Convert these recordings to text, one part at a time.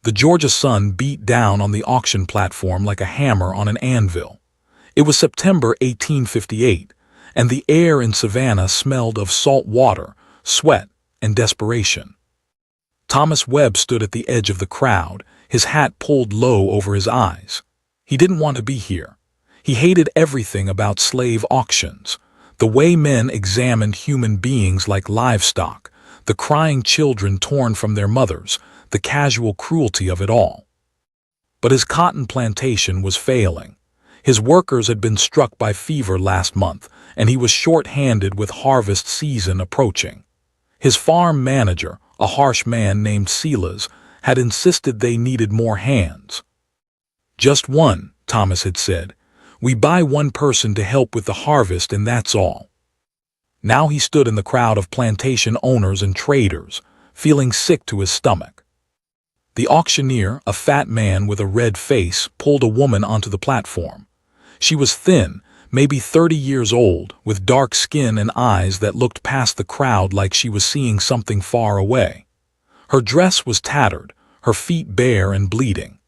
The Georgia sun beat down on the auction platform like a hammer on an anvil. It was September 1858, and the air in Savannah smelled of salt water, sweat, and desperation. Thomas Webb stood at the edge of the crowd, his hat pulled low over his eyes. He didn't want to be here. He hated everything about slave auctions, the way men examined human beings like livestock, the crying children torn from their mothers, the casual cruelty of it all. But his cotton plantation was failing. His workers had been struck by fever last month, and he was short-handed with harvest season approaching. His farm manager, a harsh man named Silas, had insisted they needed more hands. "Just one," Thomas had said. "We buy one person to help with the harvest and that's all." Now he stood in the crowd of plantation owners and traders, feeling sick to his stomach. The auctioneer, a fat man with a red face, pulled a woman onto the platform. She was thin, maybe 30 years old, with dark skin and eyes that looked past the crowd like she was seeing something far away. Her dress was tattered, her feet bare and bleeding.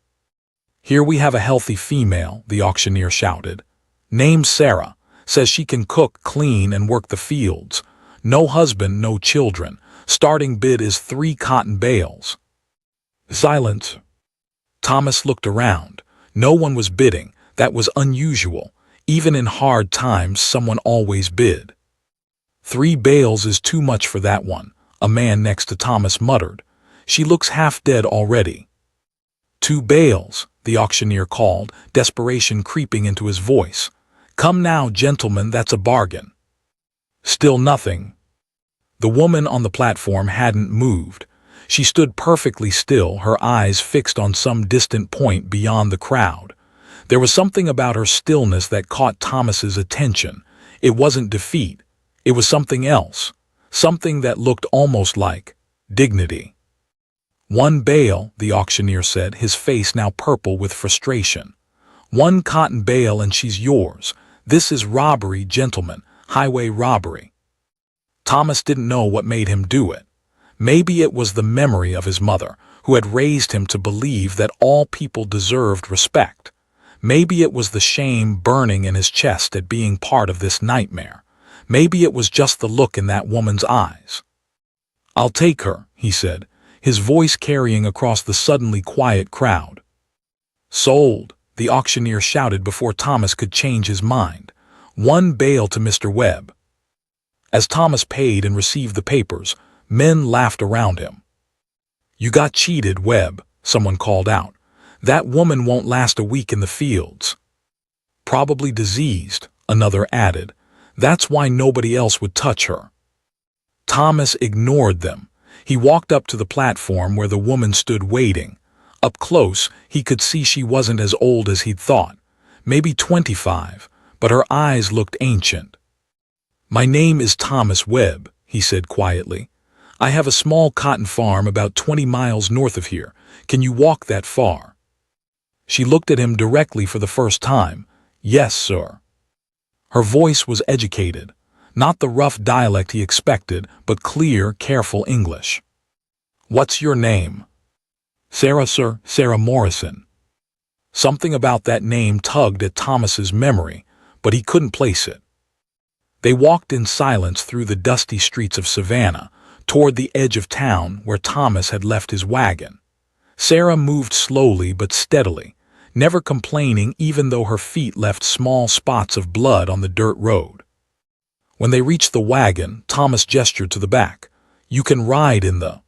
"Here we have a healthy female," the auctioneer shouted. "Named Sarah, says she can cook, clean, and work the fields. No husband, no children. Starting bid is 3 cotton bales." Silence. Thomas looked around. No one was bidding. That was unusual. Even in hard times, someone always bid. "3 bales is too much for that one," a man next to Thomas muttered. "She looks half dead already." "2 bales," the auctioneer called, desperation creeping into his voice. "Come now, gentlemen, that's a bargain." Still nothing. The woman on the platform hadn't moved. She stood perfectly still, her eyes fixed on some distant point beyond the crowd. There was something about her stillness that caught Thomas's attention. It wasn't defeat. It was something else. Something that looked almost like dignity. "1 bale," the auctioneer said, his face now purple with frustration. "1 cotton bale and she's yours. This is robbery, gentlemen, highway robbery." Thomas didn't know what made him do it. Maybe it was the memory of his mother, who had raised him to believe that all people deserved respect. Maybe it was the shame burning in his chest at being part of this nightmare. Maybe it was just the look in that woman's eyes. "I'll take her," he said, his voice carrying across the suddenly quiet crowd. "Sold," the auctioneer shouted before Thomas could change his mind. "1 bale to Mr. Webb." As Thomas paid and received the papers, men laughed around him. "You got cheated, Webb," someone called out. "That woman won't last a week in the fields." "Probably diseased," another added. "That's why nobody else would touch her." Thomas ignored them. He walked up to the platform where the woman stood waiting. Up close, he could see she wasn't as old as he'd thought. Maybe 25, but her eyes looked ancient. "My name is Thomas Webb," he said quietly. "I have a small cotton farm about 20 miles north of here. Can you walk that far?" She looked at him directly for the first time. "Yes, sir." Her voice was educated, not the rough dialect he expected, but clear, careful English. "What's your name?" "Sarah, sir, Sarah Morrison." Something about that name tugged at Thomas's memory, but he couldn't place it. They walked in silence through the dusty streets of Savannah, toward the edge of town where Thomas had left his wagon. Sarah moved slowly but steadily, never complaining even though her feet left small spots of blood on the dirt road. When they reached the wagon, Thomas gestured to the back. "You can ride in the—"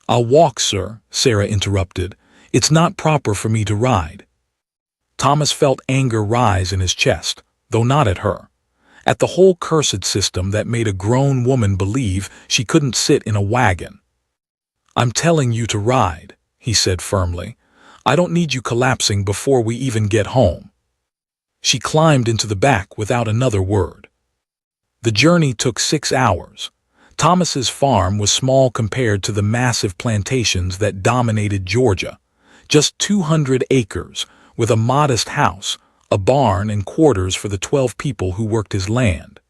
"I'll walk, sir," Sarah interrupted. "It's not proper for me to ride." Thomas felt anger rise in his chest, though not at her. At the whole cursed system that made a grown woman believe she couldn't sit in a wagon. "I'm telling you to ride," he said firmly. "I don't need you collapsing before we even get home." She climbed into the back without another word. The journey took 6 hours. Thomas's farm was small compared to the massive plantations that dominated Georgia. Just 200 acres, with a modest house, a barn and quarters for the 12 people who worked his land.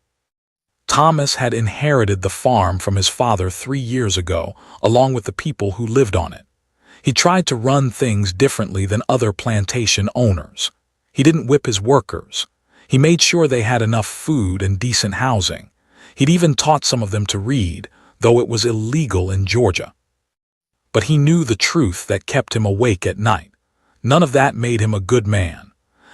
Thomas had inherited the farm from his father 3 years ago, along with the people who lived on it. He tried to run things differently than other plantation owners. He didn't whip his workers. He made sure they had enough food and decent housing. He'd even taught some of them to read, though it was illegal in Georgia. But he knew the truth that kept him awake at night. None of that made him a good man.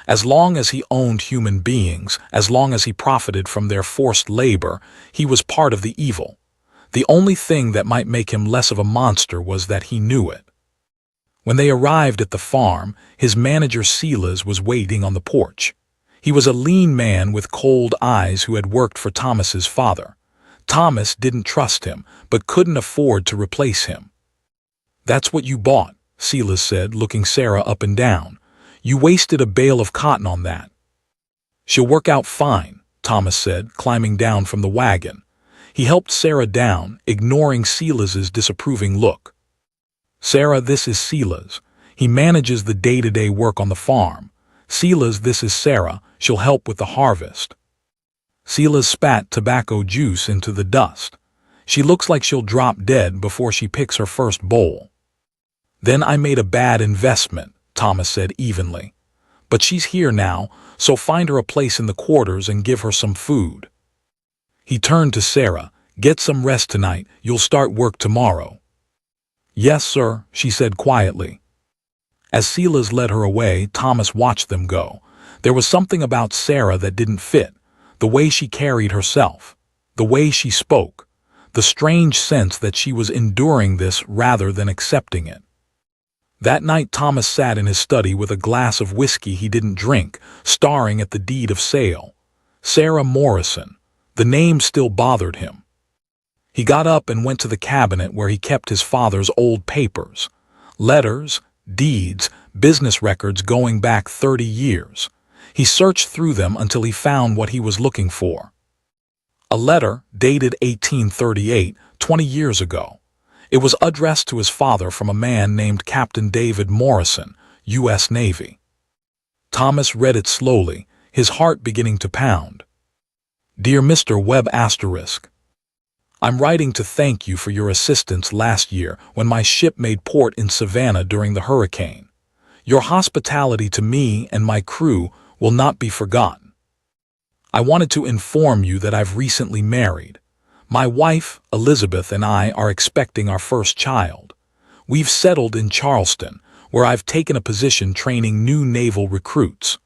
As long as he owned human beings, as long as he profited from their forced labor, he was part of the evil. The only thing that might make him less of a monster was that he knew it. When they arrived at the farm, his manager Silas was waiting on the porch. He was a lean man with cold eyes who had worked for Thomas's father. Thomas didn't trust him, but couldn't afford to replace him. "That's what you bought," Silas said, looking Sarah up and down. "You wasted a bale of cotton on that." "She'll work out fine," Thomas said, climbing down from the wagon. He helped Sarah down, ignoring Silas's disapproving look. "Sarah, this is Silas. He manages the day-to-day work on the farm. Silas, this is Sarah. She'll help with the harvest." Silas spat tobacco juice into the dust. "She looks like she'll drop dead before she picks her first bowl." "Then I made a bad investment," Thomas said evenly. "But she's here now, so find her a place in the quarters and give her some food." He turned to Sarah. "Get some rest tonight. You'll start work tomorrow." "Yes, sir," she said quietly. As Silas led her away, Thomas watched them go. There was something about Sarah that didn't fit. The way she carried herself. The way she spoke. The strange sense that she was enduring this rather than accepting it. That night Thomas sat in his study with a glass of whiskey he didn't drink, staring at the deed of sale. Sarah Morrison. The name still bothered him. He got up and went to the cabinet where he kept his father's old papers. Letters, deeds, business records going back 30 years. He searched through them until he found what he was looking for. A letter dated 1838, 20 years ago. It was addressed to his father from a man named Captain David Morrison, U.S. Navy. Thomas read it slowly, his heart beginning to pound. "Dear Mr. Webb *, I'm writing to thank you for your assistance last year when my ship made port in Savannah during the hurricane. Your hospitality to me and my crew will not be forgotten. I wanted to inform you that I've recently married. My wife, Elizabeth, and I are expecting our first child. We've settled in Charleston, where I've taken a position training new naval recruits.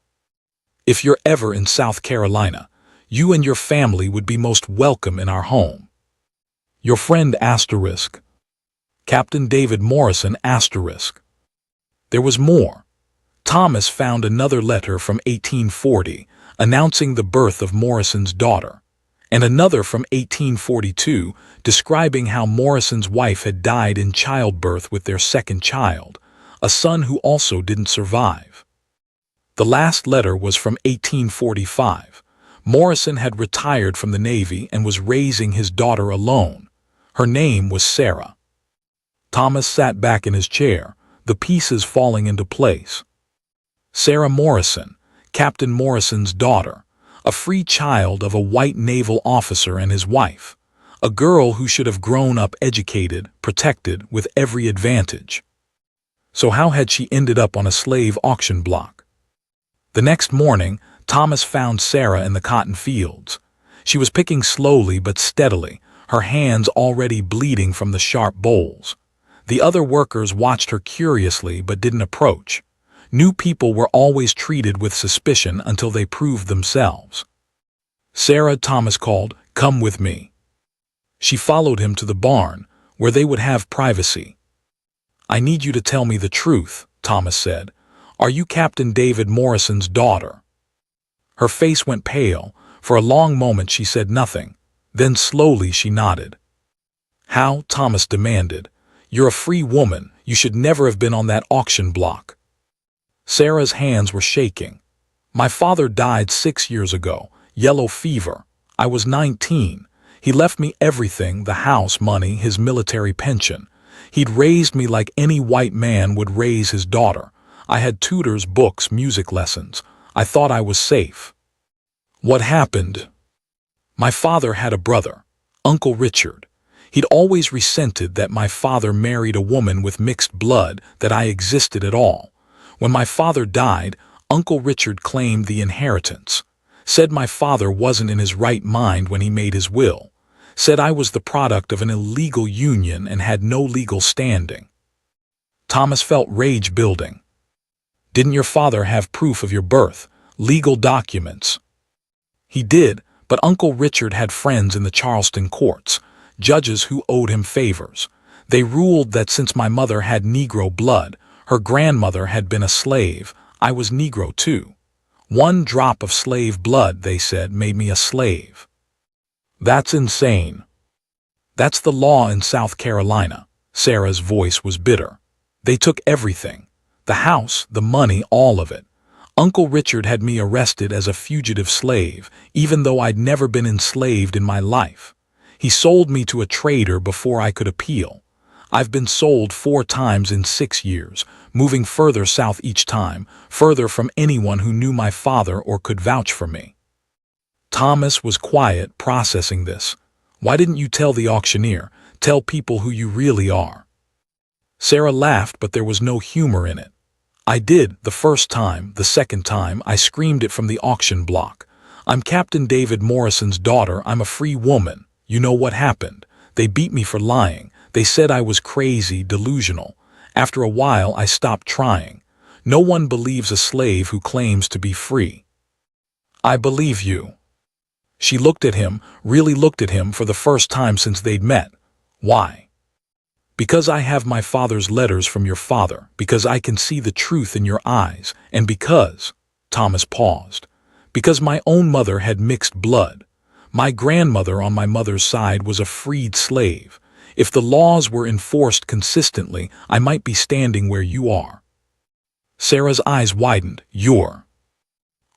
If you're ever in South Carolina, you and your family would be most welcome in our home. Your friend *, Captain David Morrison *. There was more. Thomas found another letter from 1840 announcing the birth of Morrison's daughter, and another from 1842 describing how Morrison's wife had died in childbirth with their second child, a son who also didn't survive. The last letter was from 1845. Morrison had retired from the Navy and was raising his daughter alone. Her name was Sarah. Thomas sat back in his chair, the pieces falling into place. Sarah Morrison, Captain Morrison's daughter, a free child of a white naval officer and his wife, a girl who should have grown up educated, protected, with every advantage. So how had she ended up on a slave auction block? The next morning, Thomas found Sarah in the cotton fields. She was picking slowly but steadily, her hands already bleeding from the sharp bowls. The other workers watched her curiously but didn't approach. New people were always treated with suspicion until they proved themselves. "Sarah," Thomas called, "come with me." She followed him to the barn, where they would have privacy. "I need you to tell me the truth," Thomas said. "Are you Captain David Morrison's daughter?" Her face went pale. For a long moment she said nothing. Then slowly she nodded. "How?" Thomas demanded. "You're a free woman. You should never have been on that auction block." Sarah's hands were shaking. "My father died 6 years ago, yellow fever. I was 19. He left me everything, the house, money, his military pension. He'd raised me like any white man would raise his daughter. I had tutors, books, music lessons. I thought I was safe." "What happened?" "My father had a brother, Uncle Richard. He'd always resented that my father married a woman with mixed blood, that I existed at all. When my father died, Uncle Richard claimed the inheritance. Said my father wasn't in his right mind when he made his will. Said I was the product of an illegal union and had no legal standing. Thomas felt rage building. Didn't your father have proof of your birth, legal documents? He did, but Uncle Richard had friends in the Charleston courts, judges who owed him favors. They ruled that since my mother had Negro blood, her grandmother had been a slave, I was Negro too. One drop of slave blood, they said, made me a slave. That's insane. That's the law in South Carolina. Sarah's voice was bitter. They took everything. The house, the money, all of it. Uncle Richard had me arrested as a fugitive slave, even though I'd never been enslaved in my life. He sold me to a trader before I could appeal. I've been sold 4 times in 6 years, moving further south each time, further from anyone who knew my father or could vouch for me. Thomas was quiet, processing this. Why didn't you tell the auctioneer? Tell people who you really are. Sarah laughed, but there was no humor in it. I did, the first time. The second time, I screamed it from the auction block. I'm Captain David Morrison's daughter. I'm a free woman. You know what happened? They beat me for lying. They said I was crazy, delusional. After a while, I stopped trying. No one believes a slave who claims to be free. I believe you. She looked at him, really looked at him for the first time since they'd met. Why? Because I have my father's letters from your father, because I can see the truth in your eyes, and because, Thomas paused, because my own mother had mixed blood. My grandmother on my mother's side was a freed slave. If the laws were enforced consistently, I might be standing where you are. Sarah's eyes widened. You're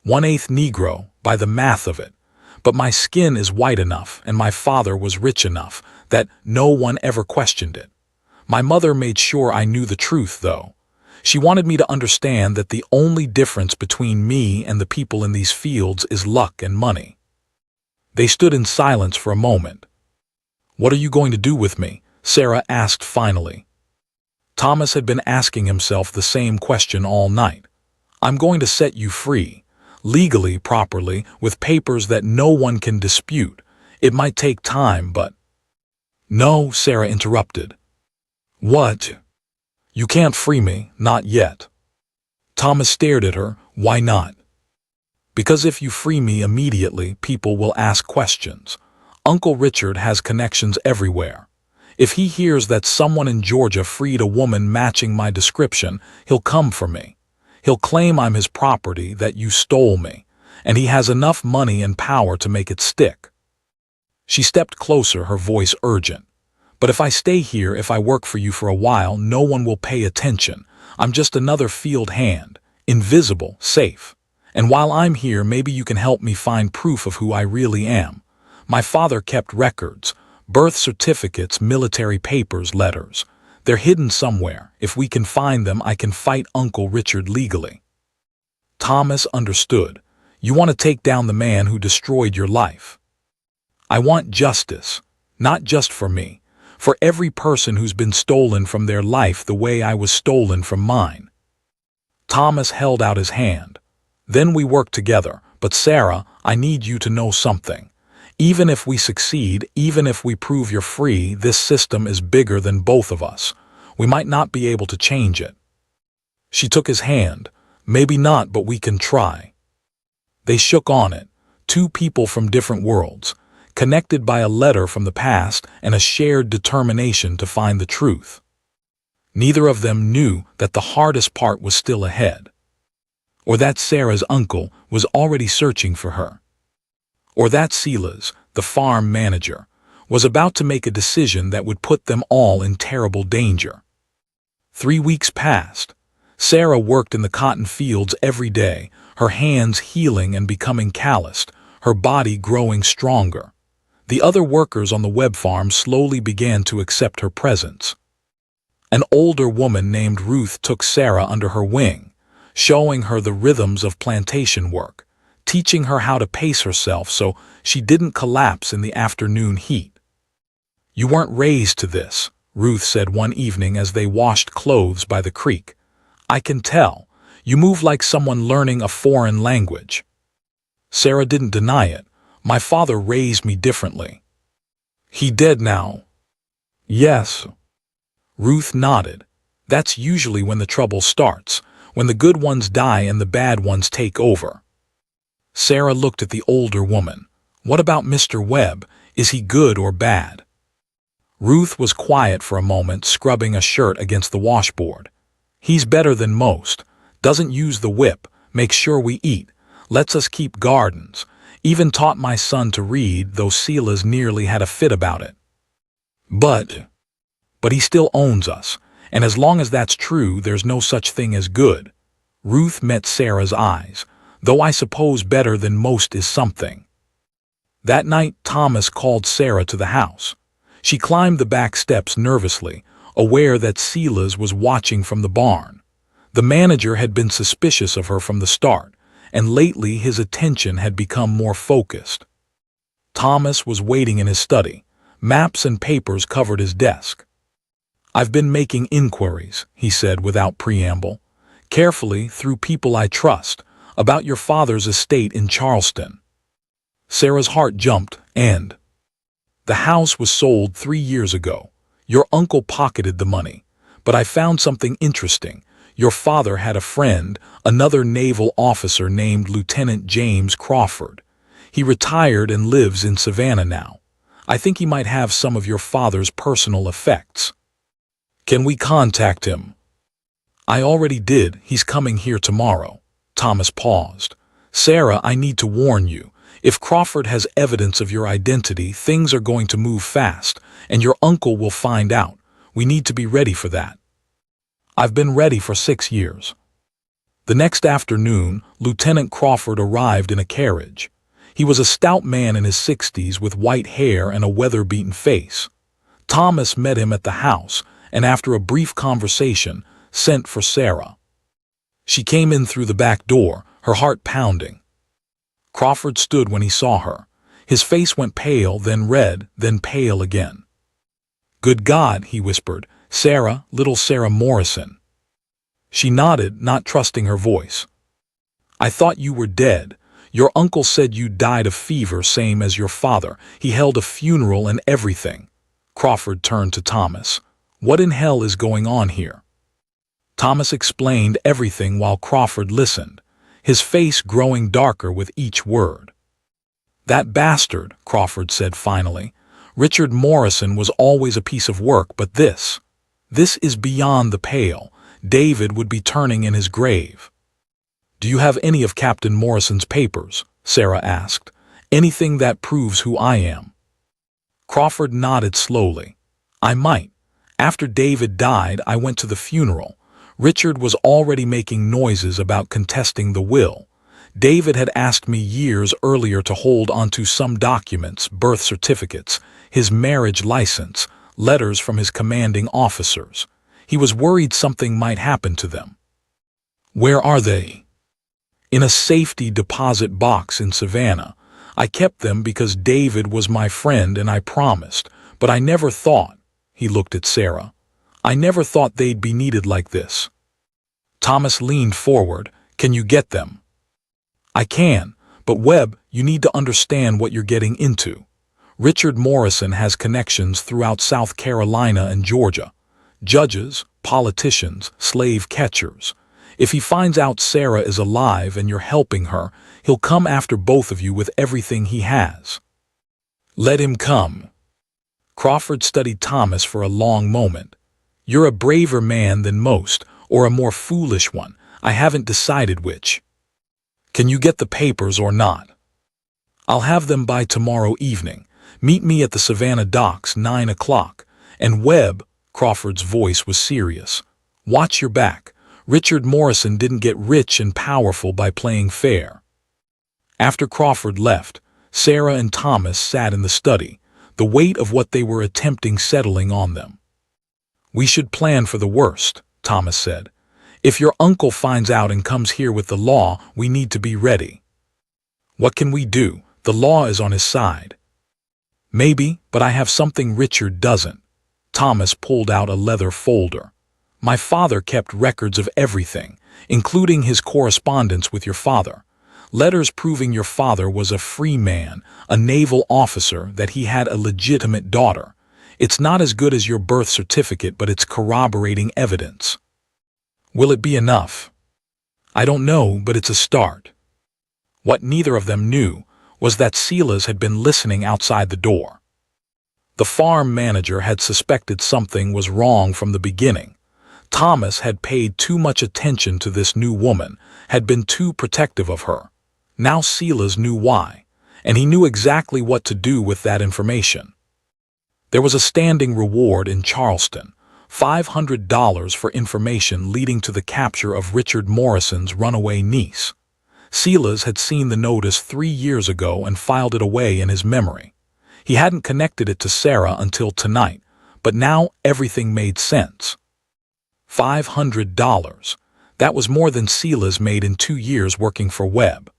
1/8 Negro, by the math of it. But my skin is white enough, and my father was rich enough, that no one ever questioned it. My mother made sure I knew the truth, though. She wanted me to understand that the only difference between me and the people in these fields is luck and money. They stood in silence for a moment. What are you going to do with me? Sarah asked finally. Thomas had been asking himself the same question all night. I'm going to set you free. Legally, properly, with papers that no one can dispute. It might take time, but... No, Sarah interrupted. What? You can't free me, not yet. Thomas stared at her. Why not? Because if you free me immediately, people will ask questions. Uncle Richard has connections everywhere. If he hears that someone in Georgia freed a woman matching my description, he'll come for me. He'll claim I'm his property, that you stole me, and he has enough money and power to make it stick. She stepped closer, her voice urgent. But if I stay here, if I work for you for a while, no one will pay attention. I'm just another field hand, invisible, safe. And while I'm here, maybe you can help me find proof of who I really am. My father kept records, birth certificates, military papers, letters. They're hidden somewhere. If we can find them, I can fight Uncle Richard legally. Thomas understood. You want to take down the man who destroyed your life. I want justice, not just for me. For every person who's been stolen from their life the way I was stolen from mine. Thomas held out his hand. Then we work together, but Sarah, I need you to know something. Even if we succeed, even if we prove you're free, this system is bigger than both of us. We might not be able to change it. She took his hand. Maybe not, but we can try. They shook on it, 2 people from different worlds, connected by a letter from the past and a shared determination to find the truth. Neither of them knew that the hardest part was still ahead, or that Sarah's uncle was already searching for her, or that Silas, the farm manager, was about to make a decision that would put them all in terrible danger. 3 weeks passed. Sarah worked in the cotton fields every day, her hands healing and becoming calloused, her body growing stronger. The other workers on the web farm slowly began to accept her presence. An older woman named Ruth took Sarah under her wing, showing her the rhythms of plantation work, teaching her how to pace herself so she didn't collapse in the afternoon heat. You weren't raised to this, Ruth said one evening as they washed clothes by the creek. I can tell. You move like someone learning a foreign language. Sarah didn't deny it. My father raised me differently. He dead now? Yes. Ruth nodded. That's usually when the trouble starts, when the good ones die and the bad ones take over. Sarah looked at the older woman. What about Mr. Webb? Is he good or bad? Ruth was quiet for a moment, scrubbing a shirt against the washboard. He's better than most. Doesn't use the whip, makes sure we eat, lets us keep gardens, even taught my son to read, though Silas nearly had a fit about it. But he still owns us, and as long as that's true, there's no such thing as good. Ruth met Sarah's eyes, though I suppose better than most is something. That night, Thomas called Sarah to the house. She climbed the back steps nervously, aware that Silas was watching from the barn. The manager had been suspicious of her from the start, and lately his attention had become more focused. Thomas was waiting in his study. Maps and papers covered his desk. I've been making inquiries, he said without preamble, carefully through people I trust, about your father's estate in Charleston. Sarah's heart jumped, and the house was sold 3 years ago. Your uncle pocketed the money, but I found something interesting. Your father had a friend, another naval officer named Lieutenant James Crawford. He retired and lives in Savannah now. I think he might have some of your father's personal effects. Can we contact him? I already did. He's coming here tomorrow. Thomas paused. Sarah, I need to warn you. If Crawford has evidence of your identity, things are going to move fast, and your uncle will find out. We need to be ready for that. I've been ready for 6 years. The next afternoon, Lieutenant Crawford arrived in a carriage. He was a stout man in his 60s with white hair and a weather-beaten face. Thomas met him at the house, and after a brief conversation, sent for Sarah. She came in through the back door, her heart pounding. Crawford stood when he saw her. His face went pale, then red, then pale again. Good God, he whispered. Sarah, little Sarah Morrison. She nodded, not trusting her voice. I thought you were dead. Your uncle said you died of fever, same as your father. He held a funeral and everything. Crawford turned to Thomas. What in hell is going on here? Thomas explained everything while Crawford listened, his face growing darker with each word. That bastard, Crawford said finally. Richard Morrison was always a piece of work, but this is beyond the pale. David would be turning in his grave. Do you have any of Captain Morrison's papers? Sarah asked. Anything that proves who I am? Crawford nodded slowly. I might. After David died, I went to the funeral. Richard was already making noises about contesting the will. David had asked me years earlier to hold onto some documents, birth certificates, his marriage license, letters from his commanding officers. He was worried something might happen to them. Where are they? In a safety deposit box in Savannah. I kept them because David was my friend and I promised, but I never thought, he looked at Sarah, I never thought they'd be needed like this. Thomas leaned forward. Can you get them? I can, but Webb, you need to understand what you're getting into. Richard Morrison has connections throughout South Carolina and Georgia. Judges, politicians, slave catchers. If he finds out Sarah is alive and you're helping her, he'll come after both of you with everything he has. Let him come. Crawford studied Thomas for a long moment. You're a braver man than most, or a more foolish one. I haven't decided which. Can you get the papers or not? I'll have them by tomorrow evening. Meet me at the Savannah docks, 9 o'clock. And Webb, Crawford's voice was serious. Watch your back. Richard Morrison didn't get rich and powerful by playing fair. After Crawford left, Sarah and Thomas sat in the study, the weight of what they were attempting settling on them. We should plan for the worst, Thomas said. If your uncle finds out and comes here with the law, we need to be ready. What can we do? The law is on his side. Maybe, but I have something Richard doesn't. Thomas pulled out a leather folder. My father kept records of everything, including his correspondence with your father. Letters proving your father was a free man, a naval officer, that he had a legitimate daughter. It's not as good as your birth certificate, but it's corroborating evidence. Will it be enough? I don't know, but it's a start. What neither of them knew was that Silas had been listening outside the door. The farm manager had suspected something was wrong from the beginning. Thomas had paid too much attention to this new woman, had been too protective of her. Now Silas knew why, and he knew exactly what to do with that information. There was a standing reward in Charleston, $500 for information leading to the capture of Richard Morrison's runaway niece. Silas had seen the notice 3 years ago and filed it away in his memory. He hadn't connected it to Sarah until tonight, but now everything made sense. $500. That was more than Silas made in 2 years working for Webb.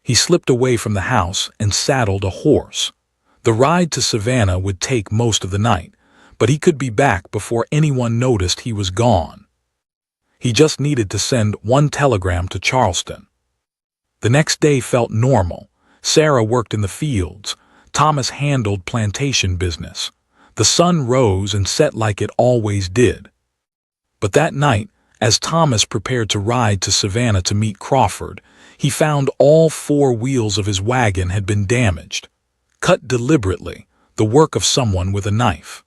He slipped away from the house and saddled a horse. The ride to Savannah would take most of the night, but he could be back before anyone noticed he was gone. He just needed to send one telegram to Charleston. The next day felt normal. Sarah worked in the fields. Thomas handled plantation business. The sun rose and set like it always did. But that night, as Thomas prepared to ride to Savannah to meet Crawford, he found all 4 wheels of his wagon had been damaged. Cut deliberately, the work of someone with a knife.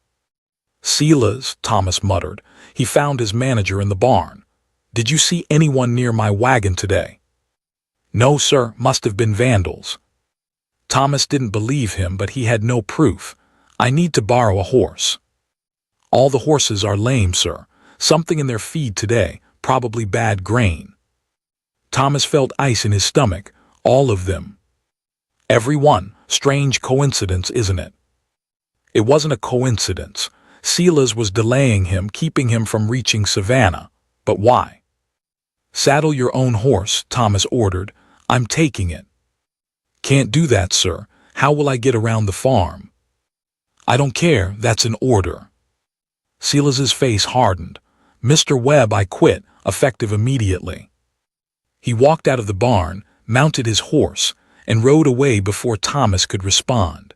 Silas, Thomas muttered. He found his manager in the barn. Did you see anyone near my wagon today? No, sir, must have been vandals. Thomas didn't believe him, but he had no proof. I need to borrow a horse. All the horses are lame, sir. Something in their feed today, probably bad grain. Thomas felt ice in his stomach, all of them. Every one. Strange coincidence, isn't it? It wasn't a coincidence. Silas was delaying him, keeping him from reaching Savannah. But why? Saddle your own horse, Thomas ordered. I'm taking it. Can't do that, sir. How will I get around the farm? I don't care, that's an order. Silas's face hardened. Mr. Webb, I quit, effective immediately. He walked out of the barn, mounted his horse, and rode away before Thomas could respond.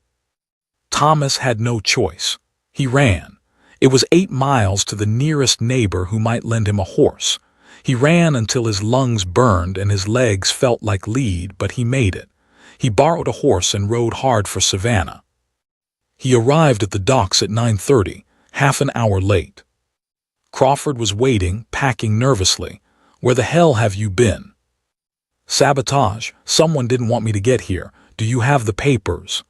Thomas had no choice. He ran. It was 8 miles to the nearest neighbor who might lend him a horse. He ran until his lungs burned and his legs felt like lead, but he made it. He borrowed a horse and rode hard for Savannah. He arrived at the docks at 9:30, half an hour late. Crawford was waiting, packing nervously. Where the hell have you been? Sabotage. Someone didn't want me to get here. Do you have the papers?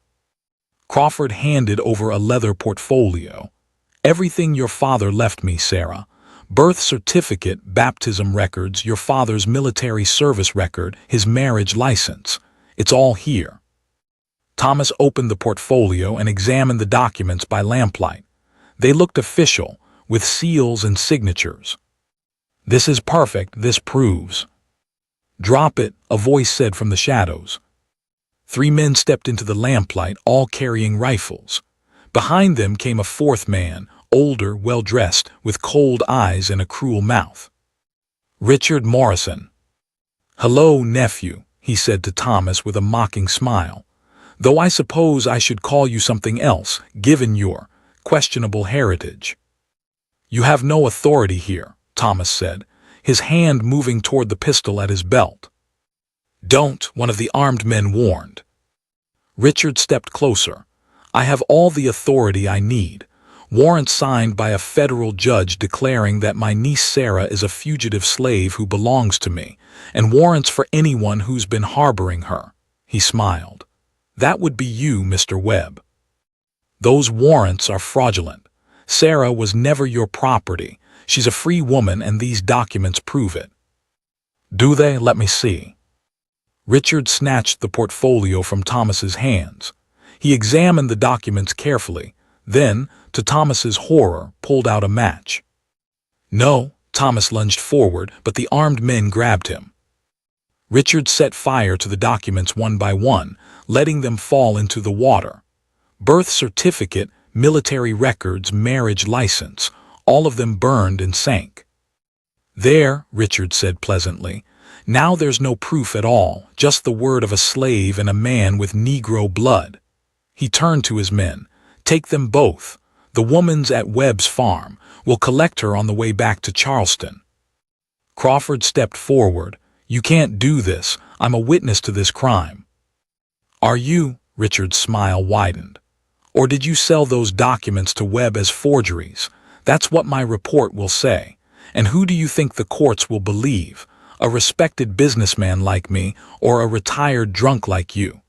Crawford handed over a leather portfolio. Everything your father left me, Sarah. Birth certificate, baptism records, your father's military service record, his marriage license. It's all here. Thomas opened the portfolio and examined the documents by lamplight. They looked official, with seals and signatures. This is perfect, this proves. Drop it, a voice said from the shadows. 3 men stepped into the lamplight, all carrying rifles. Behind them came a 4th man, older, well-dressed, with cold eyes and a cruel mouth. Richard Morrison. Hello, nephew, he said to Thomas with a mocking smile. Though I suppose I should call you something else, given your questionable heritage. You have no authority here, Thomas said, his hand moving toward the pistol at his belt. Don't, one of the armed men warned. Richard stepped closer. I have all the authority I need. Warrant signed by a federal judge declaring that my niece Sarah is a fugitive slave who belongs to me, and warrants for anyone who's been harboring her. He smiled. That would be you, Mr. Webb. Those warrants are fraudulent. Sarah was never your property. She's a free woman, and these documents prove it. Do they? Let me see. Richard snatched the portfolio from Thomas's hands. He examined the documents carefully, then, to Thomas's horror, pulled out a match. No, Thomas lunged forward, but the armed men grabbed him. Richard set fire to the documents one by one, letting them fall into the water. Birth certificate, military records, marriage license, all of them burned and sank. "There," Richard said pleasantly. "Now there's no proof at all, just the word of a slave and a man with Negro blood." He turned to his men. "Take them both. The woman's at Webb's farm. We'll collect her on the way back to Charleston." Crawford stepped forward. "You can't do this. I'm a witness to this crime." "Are you?" Richard's smile widened. "Or did you sell those documents to Webb as forgeries? That's what my report will say. And who do you think the courts will believe? A respected businessman like me or a retired drunk like you?"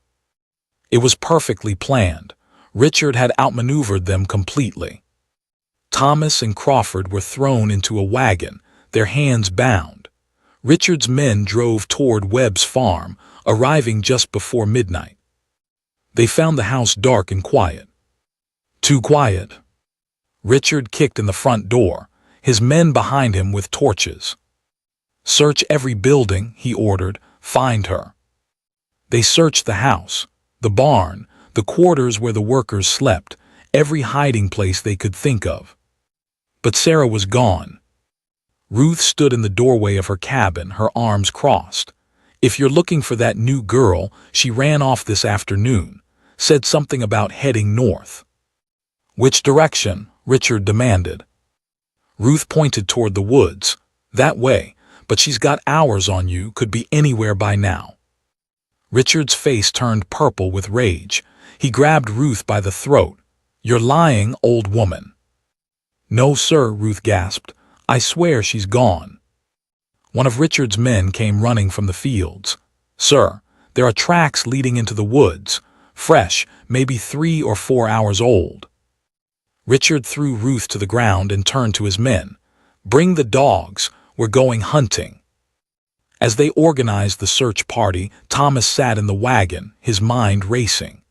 It was perfectly planned. Richard had outmaneuvered them completely. Thomas and Crawford were thrown into a wagon, their hands bound. Richard's men drove toward Webb's farm, arriving just before midnight. They found the house dark and quiet. Too quiet. Richard kicked in the front door, his men behind him with torches. "Search every building," he ordered. "Find her." They searched the house, the barn, the quarters where the workers slept, every hiding place they could think of. But Sarah was gone. Ruth stood in the doorway of her cabin, her arms crossed. "If you're looking for that new girl, she ran off this afternoon, said something about heading north." "Which direction?" Richard demanded. Ruth pointed toward the woods. "That way, but she's got hours on you, could be anywhere by now." Richard's face turned purple with rage. He grabbed Ruth by the throat. "You're lying, old woman." "No, sir," Ruth gasped. "I swear she's gone." One of Richard's men came running from the fields. "Sir, there are tracks leading into the woods, fresh, maybe 3 or 4 hours old." Richard threw Ruth to the ground and turned to his men. "Bring the dogs, we're going hunting." As they organized the search party, Thomas sat in the wagon, his mind racing.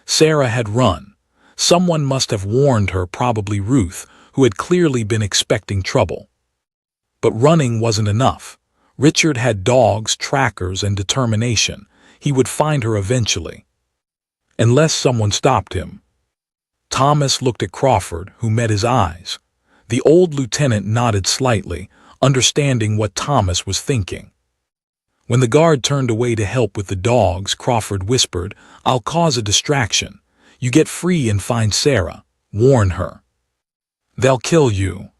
Sarah had run. Someone must have warned her, probably Ruth, who had clearly been expecting trouble. But running wasn't enough. Richard had dogs, trackers, and determination. He would find her eventually. Unless someone stopped him. Thomas looked at Crawford, who met his eyes. The old lieutenant nodded slightly, understanding what Thomas was thinking. When the guard turned away to help with the dogs, Crawford whispered, "I'll cause a distraction. You get free and find Sarah. Warn her. They'll kill you."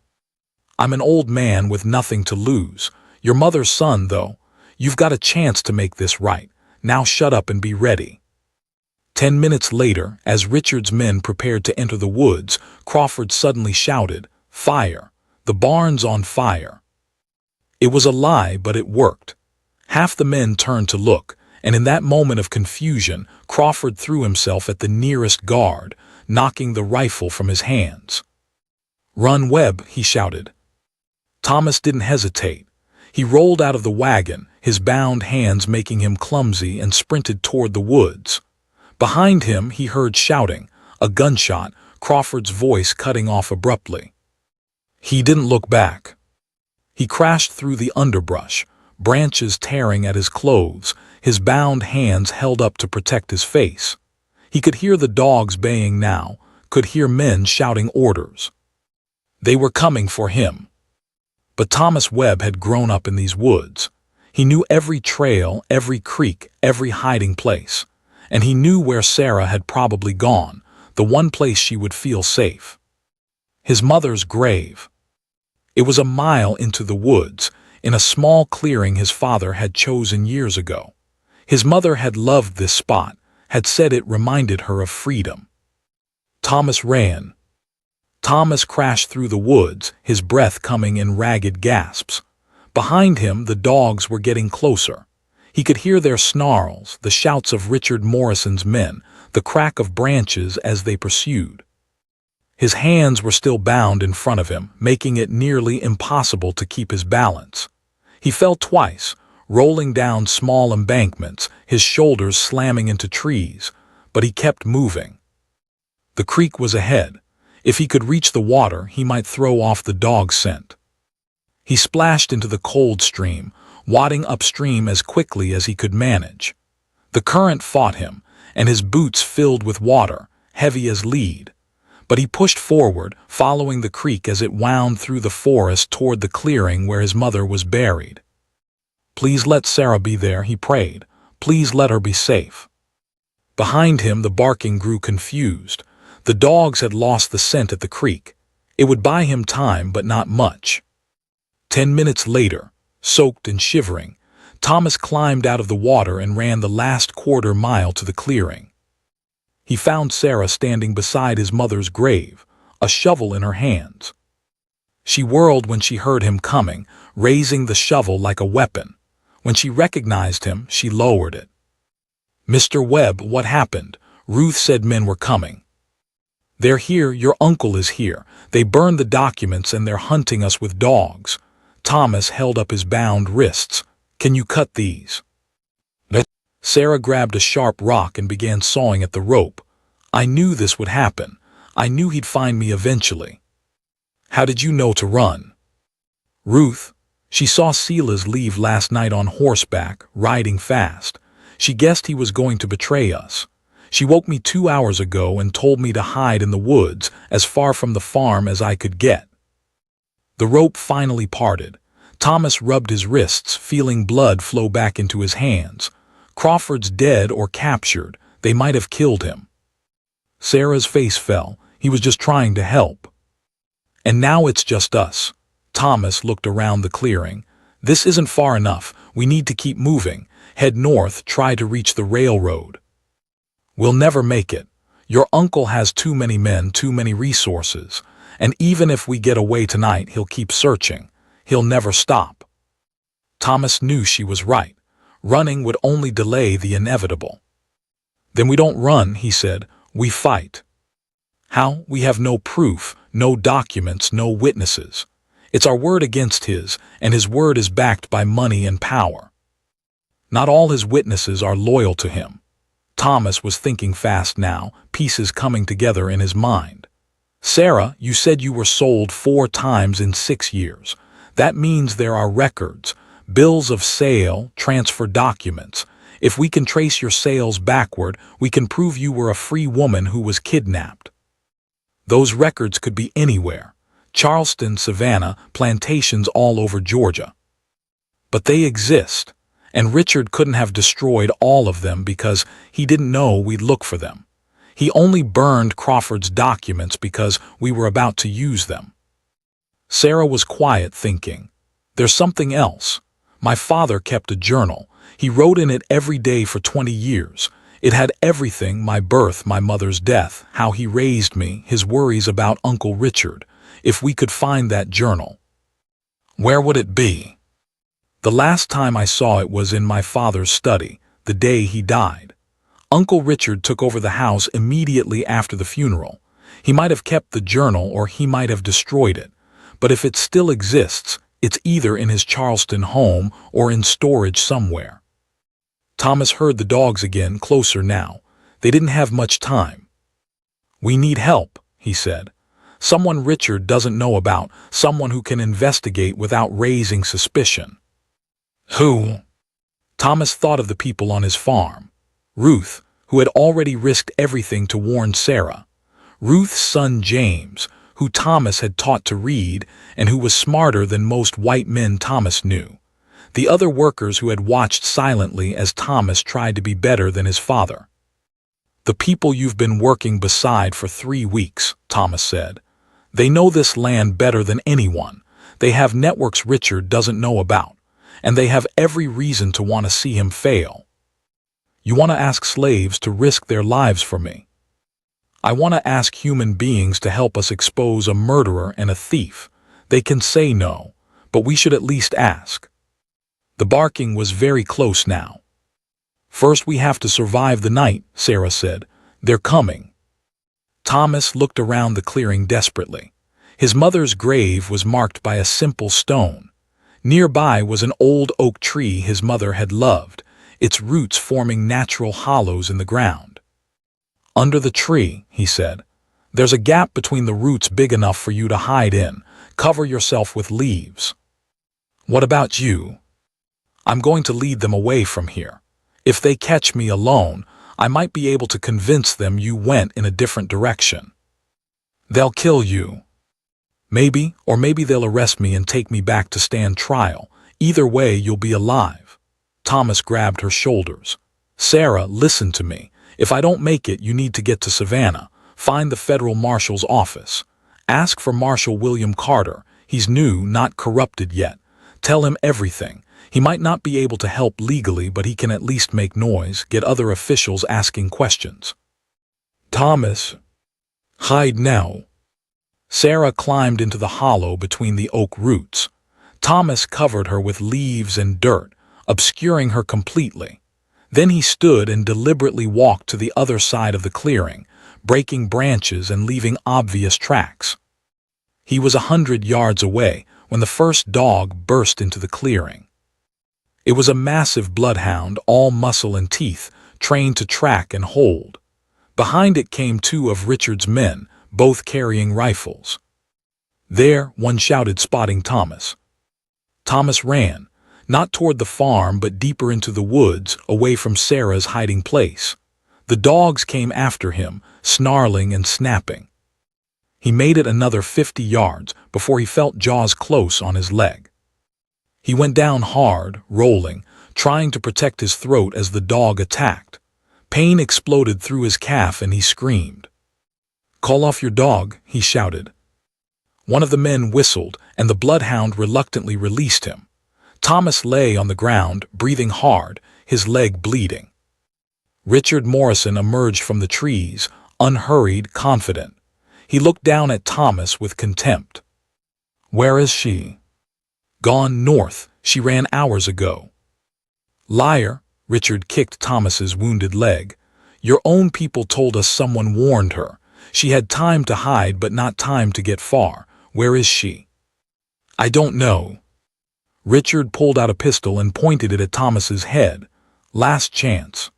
"I'm an old man with nothing to lose. Your mother's son, though. You've got a chance to make this right. Now shut up and be ready." 10 minutes later, as Richard's men prepared to enter the woods, Crawford suddenly shouted, "Fire! The barn's on fire!" It was a lie, but it worked. Half the men turned to look, and in that moment of confusion, Crawford threw himself at the nearest guard, knocking the rifle from his hands. "Run, Webb," he shouted. Thomas didn't hesitate. He rolled out of the wagon, his bound hands making him clumsy, and sprinted toward the woods. Behind him, he heard shouting, a gunshot, Crawford's voice cutting off abruptly. He didn't look back. He crashed through the underbrush, branches tearing at his clothes, his bound hands held up to protect his face. He could hear the dogs baying now, could hear men shouting orders. They were coming for him. But Thomas Webb had grown up in these woods. He knew every trail, every creek, every hiding place. And he knew where Sarah had probably gone, the one place she would feel safe. His mother's grave. It was a mile into the woods, in a small clearing his father had chosen years ago. His mother had loved this spot, had said it reminded her of freedom. Thomas ran. Thomas crashed through the woods, his breath coming in ragged gasps. Behind him, the dogs were getting closer. He could hear their snarls, the shouts of Richard Morrison's men, the crack of branches as they pursued. His hands were still bound in front of him, making it nearly impossible to keep his balance. He fell twice, rolling down small embankments, his shoulders slamming into trees, but he kept moving. The creek was ahead. If he could reach the water, he might throw off the dog scent. He splashed into the cold stream, wading upstream as quickly as he could manage. The current fought him, and his boots filled with water, heavy as lead. But he pushed forward, following the creek as it wound through the forest toward the clearing where his mother was buried. "Please let Sarah be there," he prayed. "Please let her be safe." Behind him, the barking grew confused. The dogs had lost the scent at the creek. It would buy him time, but not much. 10 minutes later, soaked and shivering, Thomas climbed out of the water and ran the last quarter-mile to the clearing. He found Sarah standing beside his mother's grave, a shovel in her hands. She whirled when she heard him coming, raising the shovel like a weapon. When she recognized him, she lowered it. "Mr. Webb, what happened? Ruth said men were coming." "They're here, your uncle is here. They burned the documents and they're hunting us with dogs." Thomas held up his bound wrists. "Can you cut these?" Sarah grabbed a sharp rock and began sawing at the rope. "I knew this would happen. I knew he'd find me eventually." "How did you know to run?" "Ruth. She saw Silas leave last night on horseback, riding fast. She guessed he was going to betray us. She woke me 2 hours ago and told me to hide in the woods, as far from the farm as I could get." The rope finally parted. Thomas rubbed his wrists, feeling blood flow back into his hands. Crawford's dead or captured. They might have killed him. Sarah's face fell. He was just trying to help. "And now it's just us." Thomas looked around the clearing. "This isn't far enough. We need to keep moving. Head north, try to reach the railroad." "We'll never make it. Your uncle has too many men, too many resources. And even if we get away tonight, he'll keep searching. He'll never stop." Thomas knew she was right. Running would only delay the inevitable. "Then we don't run," he said. "We fight." "How? We have no proof, no documents, no witnesses. It's our word against his, and his word is backed by money and power. Not all his witnesses are loyal to him." Thomas was thinking fast now, pieces coming together in his mind. "Sarah, you said you were sold 4 times in 6 years. That means there are records, bills of sale, transfer documents. If we can trace your sales backward, we can prove you were a free woman who was kidnapped. Those records could be anywhere. Charleston, Savannah, plantations all over Georgia. But they exist, and Richard couldn't have destroyed all of them because he didn't know we'd look for them. He only burned Crawford's documents because we were about to use them." Sarah was quiet, thinking. "There's something else. My father kept a journal. He wrote in it every day for 20 years. It had everything: my birth, my mother's death, how he raised me, his worries about Uncle Richard. If we could find that journal." "Where would it be?" "The last time I saw it was in my father's study, the day he died. Uncle Richard took over the house immediately after the funeral. He might have kept the journal or he might have destroyed it. But if it still exists, it's either in his Charleston home or in storage somewhere." Thomas heard the dogs again, closer now. They didn't have much time. "We need help," he said. "Someone Richard doesn't know about, someone who can investigate without raising suspicion." "Who?" Thomas thought of the people on his farm. Ruth, who had already risked everything to warn Sarah. Ruth's son James, who Thomas had taught to read and who was smarter than most white men Thomas knew. The other workers who had watched silently as Thomas tried to be better than his father. "The people you've been working beside for 3 weeks," Thomas said. "They know this land better than anyone. They have networks Richard doesn't know about, and they have every reason to want to see him fail. You want to ask slaves to risk their lives for me. I want to ask human beings to help us expose a murderer and a thief. They can say no, but we should at least ask." The barking was very close now. "First we have to survive the night," Sarah said. "They're coming." Thomas looked around the clearing desperately. His mother's grave was marked by a simple stone. Nearby was an old oak tree his mother had loved, its roots forming natural hollows in the ground. "Under the tree," he said. "There's a gap between the roots big enough for you to hide in. Cover yourself with leaves." "What about you?" "I'm going to lead them away from here. If they catch me alone, I might be able to convince them you went in a different direction. They'll kill you. Maybe, or maybe they'll arrest me and take me back to stand trial. Either way, you'll be alive. Thomas grabbed her shoulders. Sarah, listen to me. If I don't make it, you need to get to Savannah. Find the federal marshal's office. Ask for Marshal William Carter. He's new, not corrupted yet. Tell him everything. He might not be able to help legally, but he can at least make noise, get other officials asking questions. Thomas, hide now. Sarah climbed into the hollow between the oak roots. Thomas covered her with leaves and dirt, obscuring her completely. Then he stood and deliberately walked to the other side of the clearing, breaking branches and leaving obvious tracks. He was 100 yards away when the first dog burst into the clearing. It was a massive bloodhound, all muscle and teeth, trained to track and hold. Behind it came 2 of Richard's men, both carrying rifles. There, one shouted, spotting Thomas. Thomas ran, not toward the farm but deeper into the woods, away from Sarah's hiding place. The dogs came after him, snarling and snapping. He made it another 50 yards before he felt jaws close on his leg. He went down hard, rolling, trying to protect his throat as the dog attacked. Pain exploded through his calf and he screamed. Call off your dog, he shouted. One of the men whistled and the bloodhound reluctantly released him. Thomas lay on the ground, breathing hard, his leg bleeding. Richard Morrison emerged from the trees, unhurried, confident. He looked down at Thomas with contempt. Where is she? Gone north. She ran hours ago. Liar, Richard kicked Thomas's wounded leg. Your own people told us someone warned her. She had time to hide but not time to get far. Where is she? I don't know. Richard pulled out a pistol and pointed it at Thomas's head. Last chance.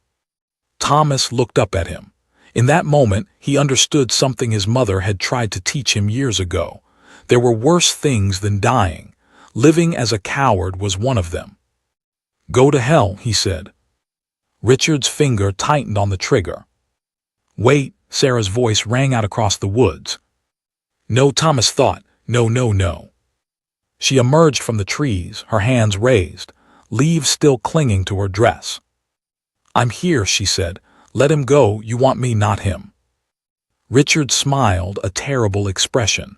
Thomas looked up at him. In that moment, he understood something his mother had tried to teach him years ago. There were worse things than dying. Living as a coward was one of them. Go to hell, he said. Richard's finger tightened on the trigger. Wait, Sarah's voice rang out across the woods. No, Thomas thought. No, no, no. She emerged from the trees, her hands raised, leaves still clinging to her dress. I'm here, she said. Let him go, you want me, not him. Richard smiled, a terrible expression.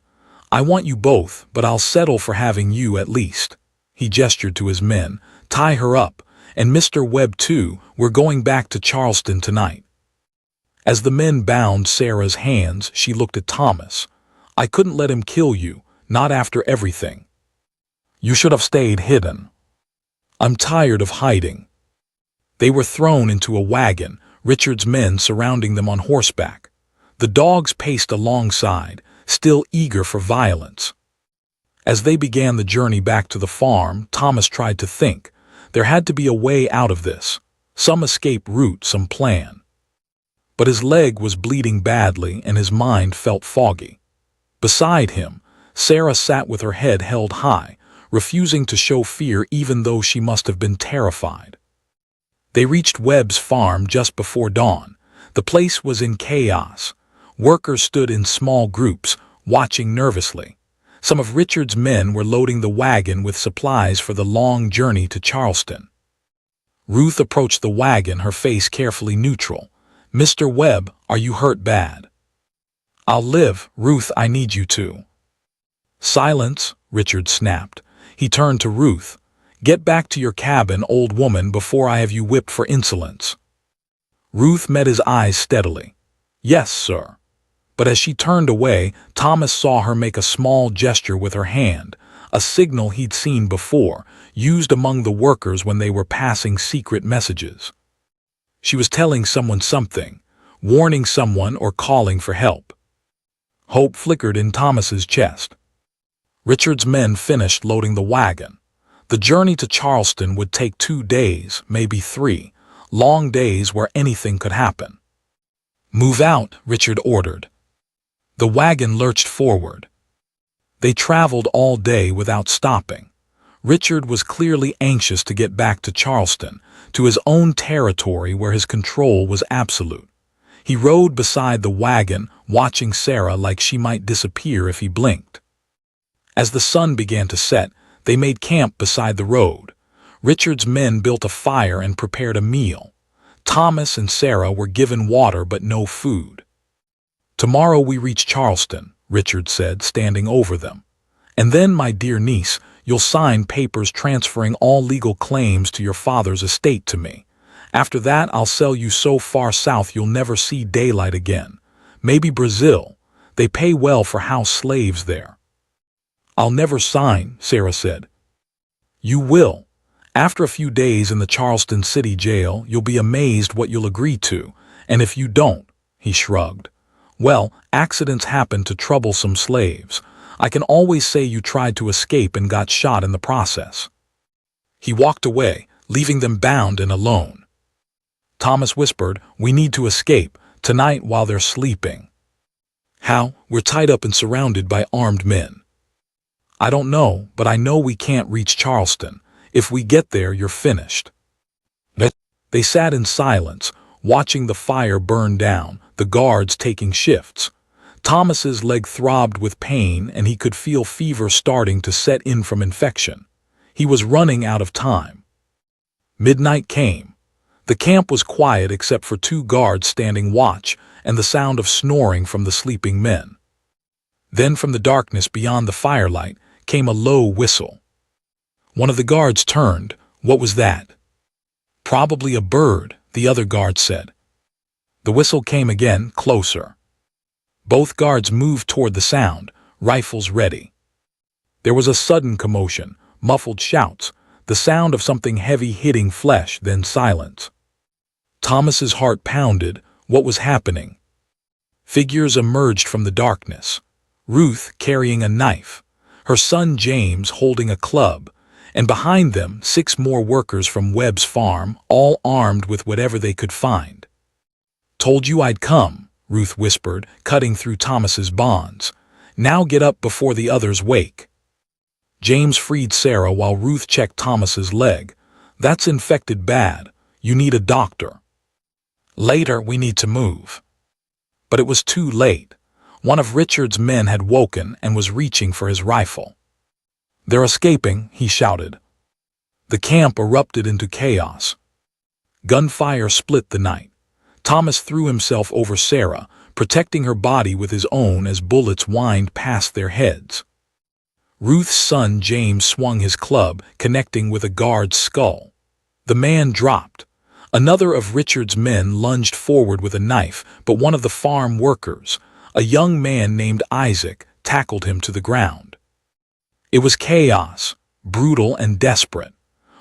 I want you both, but I'll settle for having you at least. He gestured to his men. Tie her up, and Mr. Webb too, we're going back to Charleston tonight. As the men bound Sarah's hands, she looked at Thomas. I couldn't let him kill you, not after everything. You should have stayed hidden. I'm tired of hiding. They were thrown into a wagon, Richard's men surrounding them on horseback. The dogs paced alongside, still eager for violence. As they began the journey back to the farm, Thomas tried to think. There had to be a way out of this, some escape route, some plan. But his leg was bleeding badly and his mind felt foggy. Beside him, Sarah sat with her head held high, refusing to show fear even though she must have been terrified. They reached Webb's farm just before dawn. The place was in chaos. Workers stood in small groups, watching nervously. Some of Richard's men were loading the wagon with supplies for the long journey to Charleston. Ruth approached the wagon, her face carefully neutral. Mr. Webb, are you hurt bad? I'll live, Ruth, I need you to. Silence, Richard snapped. He turned to Ruth. Get back to your cabin, old woman, before I have you whipped for insolence. Ruth met his eyes steadily. Yes, sir. But as she turned away, Thomas saw her make a small gesture with her hand, a signal he'd seen before, used among the workers when they were passing secret messages. She was telling someone something, warning someone or calling for help. Hope flickered in Thomas's chest. Richard's men finished loading the wagon. The journey to Charleston would take 2 days, maybe 3, long days where anything could happen. Move out, Richard ordered. The wagon lurched forward. They traveled all day without stopping. Richard was clearly anxious to get back to Charleston, to his own territory where his control was absolute. He rode beside the wagon, watching Sarah like she might disappear if he blinked. As the sun began to set, they made camp beside the road. Richard's men built a fire and prepared a meal. Thomas and Sarah were given water but no food. "Tomorrow we reach Charleston," Richard said, standing over them. "And then, my dear niece, you'll sign papers transferring all legal claims to your father's estate to me. After that, I'll sell you so far south you'll never see daylight again. Maybe Brazil. They pay well for house slaves there." "I'll never sign," Sarah said. "You will. After a few days in the Charleston City jail, you'll be amazed what you'll agree to, and if you don't," he shrugged, "well, accidents happen to troublesome slaves. I can always say you tried to escape and got shot in the process." He walked away, leaving them bound and alone. Thomas whispered, "We need to escape, tonight while they're sleeping." "How? We're tied up and surrounded by armed men." "I don't know, but I know we can't reach Charleston. If we get there, you're finished." They sat in silence, watching the fire burn down, the guards taking shifts. Thomas's leg throbbed with pain and he could feel fever starting to set in from infection. He was running out of time. Midnight came. The camp was quiet except for 2 guards standing watch and the sound of snoring from the sleeping men. Then from the darkness beyond the firelight came a low whistle. One of the guards turned. "What was that?" "Probably a bird," the other guard said. The whistle came again, closer. Both guards moved toward the sound, rifles ready. There was a sudden commotion, muffled shouts, the sound of something heavy hitting flesh, then silence. Thomas's heart pounded. What was happening? Figures emerged from the darkness. Ruth carrying a knife, her son James holding a club, and behind them 6 more workers from Webb's farm, all armed with whatever they could find. "Told you I'd come," Ruth whispered, cutting through Thomas's bonds. "Now get up before the others wake." James freed Sarah while Ruth checked Thomas's leg. "That's infected bad. You need a doctor." "Later, we need to move." But it was too late. One of Richard's men had woken and was reaching for his rifle. "They're escaping," he shouted. The camp erupted into chaos. Gunfire split the night. Thomas threw himself over Sarah, protecting her body with his own as bullets whined past their heads. Ruth's son James swung his club, connecting with a guard's skull. The man dropped. Another of Richard's men lunged forward with a knife, but one of the farm workers, a young man named Isaac, tackled him to the ground. It was chaos, brutal and desperate.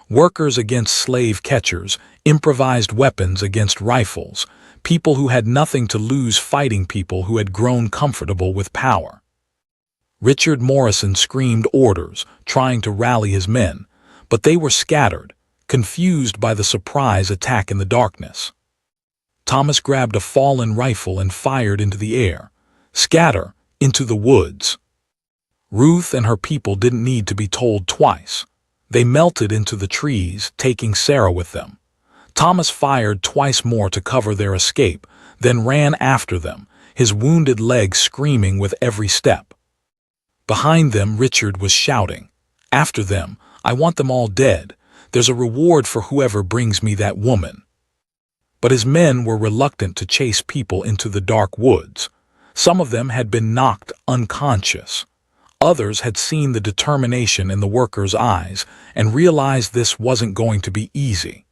Workers against slave catchers, improvised weapons against rifles, people who had nothing to lose fighting people who had grown comfortable with power. Richard Morrison screamed orders, trying to rally his men, but they were scattered, confused by the surprise attack in the darkness. Thomas grabbed a fallen rifle and fired into the air. Scatter, into the woods. Ruth and her people didn't need to be told twice. They melted into the trees, taking Sarah with them. Thomas fired twice more to cover their escape, then ran after them, his wounded leg screaming with every step. Behind them, Richard was shouting, "After them, I want them all dead. There's a reward for whoever brings me that woman." But his men were reluctant to chase people into the dark woods. Some of them had been knocked unconscious. Others had seen the determination in the workers' eyes and realized this wasn't going to be easy.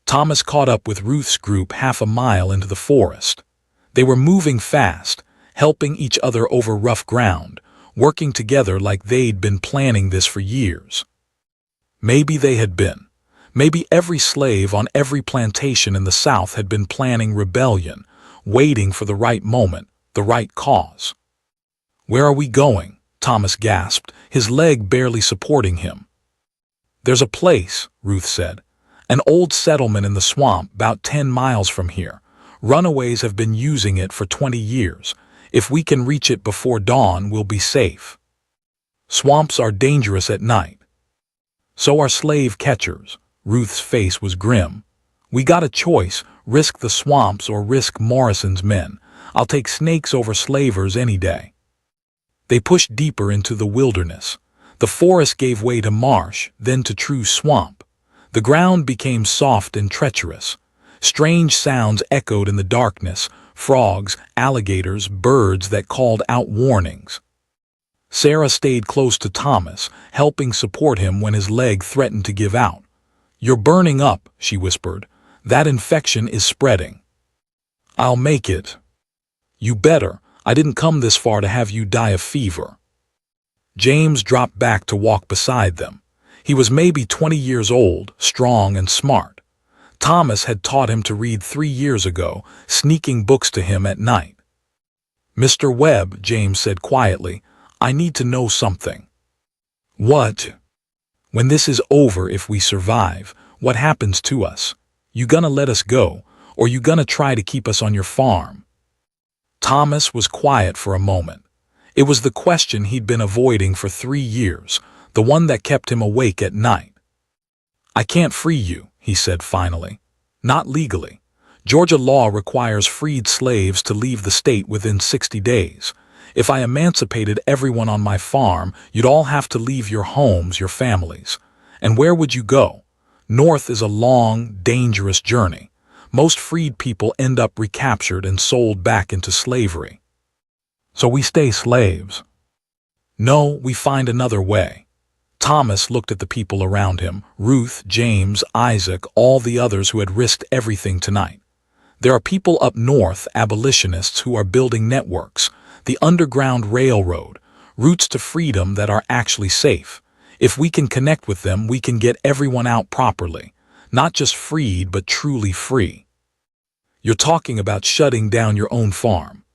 Thomas caught up with Ruth's group half a mile into the forest. They were moving fast, helping each other over rough ground, working together like they'd been planning this for years. Maybe they had been. Maybe every slave on every plantation in the South had been planning rebellion, waiting for the right moment, the right cause. "Where are we going?" Thomas gasped, his leg barely supporting him. "There's a place," Ruth said. "An old settlement in the swamp about 10 miles from here. Runaways have been using it for 20 years. If we can reach it before dawn, we'll be safe. Swamps are dangerous at night." So are slave catchers. Ruth's face was grim. We got a choice, risk the swamps or risk Morrison's men. I'll take snakes over slavers any day. They pushed deeper into the wilderness. The forest gave way to marsh, then to true swamp. The ground became soft and treacherous. Strange sounds echoed in the darkness, frogs, alligators, birds that called out warnings. Sarah stayed close to Thomas, helping support him when his leg threatened to give out. "You're burning up," she whispered. "That infection is spreading." "I'll make it." "You better. I didn't come this far to have you die of fever." James dropped back to walk beside them. He was maybe 20 years old, strong and smart. Thomas had taught him to read 3 years ago, sneaking books to him at night. "Mr. Webb," James said quietly, "I need to know something." "What?" "When this is over, if we survive, what happens to us? You gonna let us go, or you gonna try to keep us on your farm?" Thomas was quiet for a moment. It was the question he'd been avoiding for 3 years, the one that kept him awake at night. "I can't free you," he said finally. "Not legally. Georgia law requires freed slaves to leave the state within 60 days. If I emancipated everyone on my farm, you'd all have to leave your homes, your families. And where would you go? North is a long, dangerous journey. Most freed people end up recaptured and sold back into slavery. So we stay slaves." "No, we find another way." Thomas looked at the people around him, Ruth, James, Isaac, all the others who had risked everything tonight. "There are people up north, abolitionists, who are building networks, the Underground Railroad, routes to freedom that are actually safe. If we can connect with them, we can get everyone out properly, not just freed, but truly free." "You're talking about shutting down your own farm."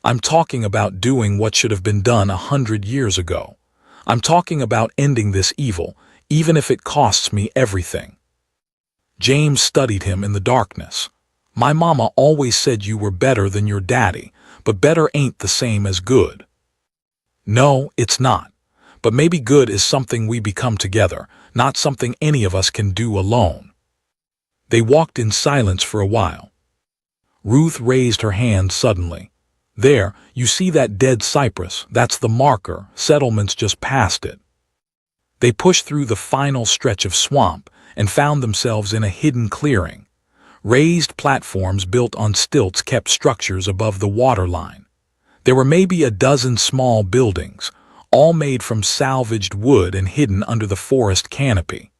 "I'm talking about doing what should have been done 100 years ago. I'm talking about ending this evil, even if it costs me everything." James studied him in the darkness. "My mama always said you were better than your daddy, but better ain't the same as good." "No, it's not. But maybe good is something we become together, not something any of us can do alone." They walked in silence for a while. Ruth raised her hand suddenly. "There, you see that dead cypress? That's the marker. Settlement's just past it." They pushed through the final stretch of swamp and found themselves in a hidden clearing. Raised platforms built on stilts kept structures above the water line. There were maybe a dozen small buildings, all made from salvaged wood and hidden under the forest canopy.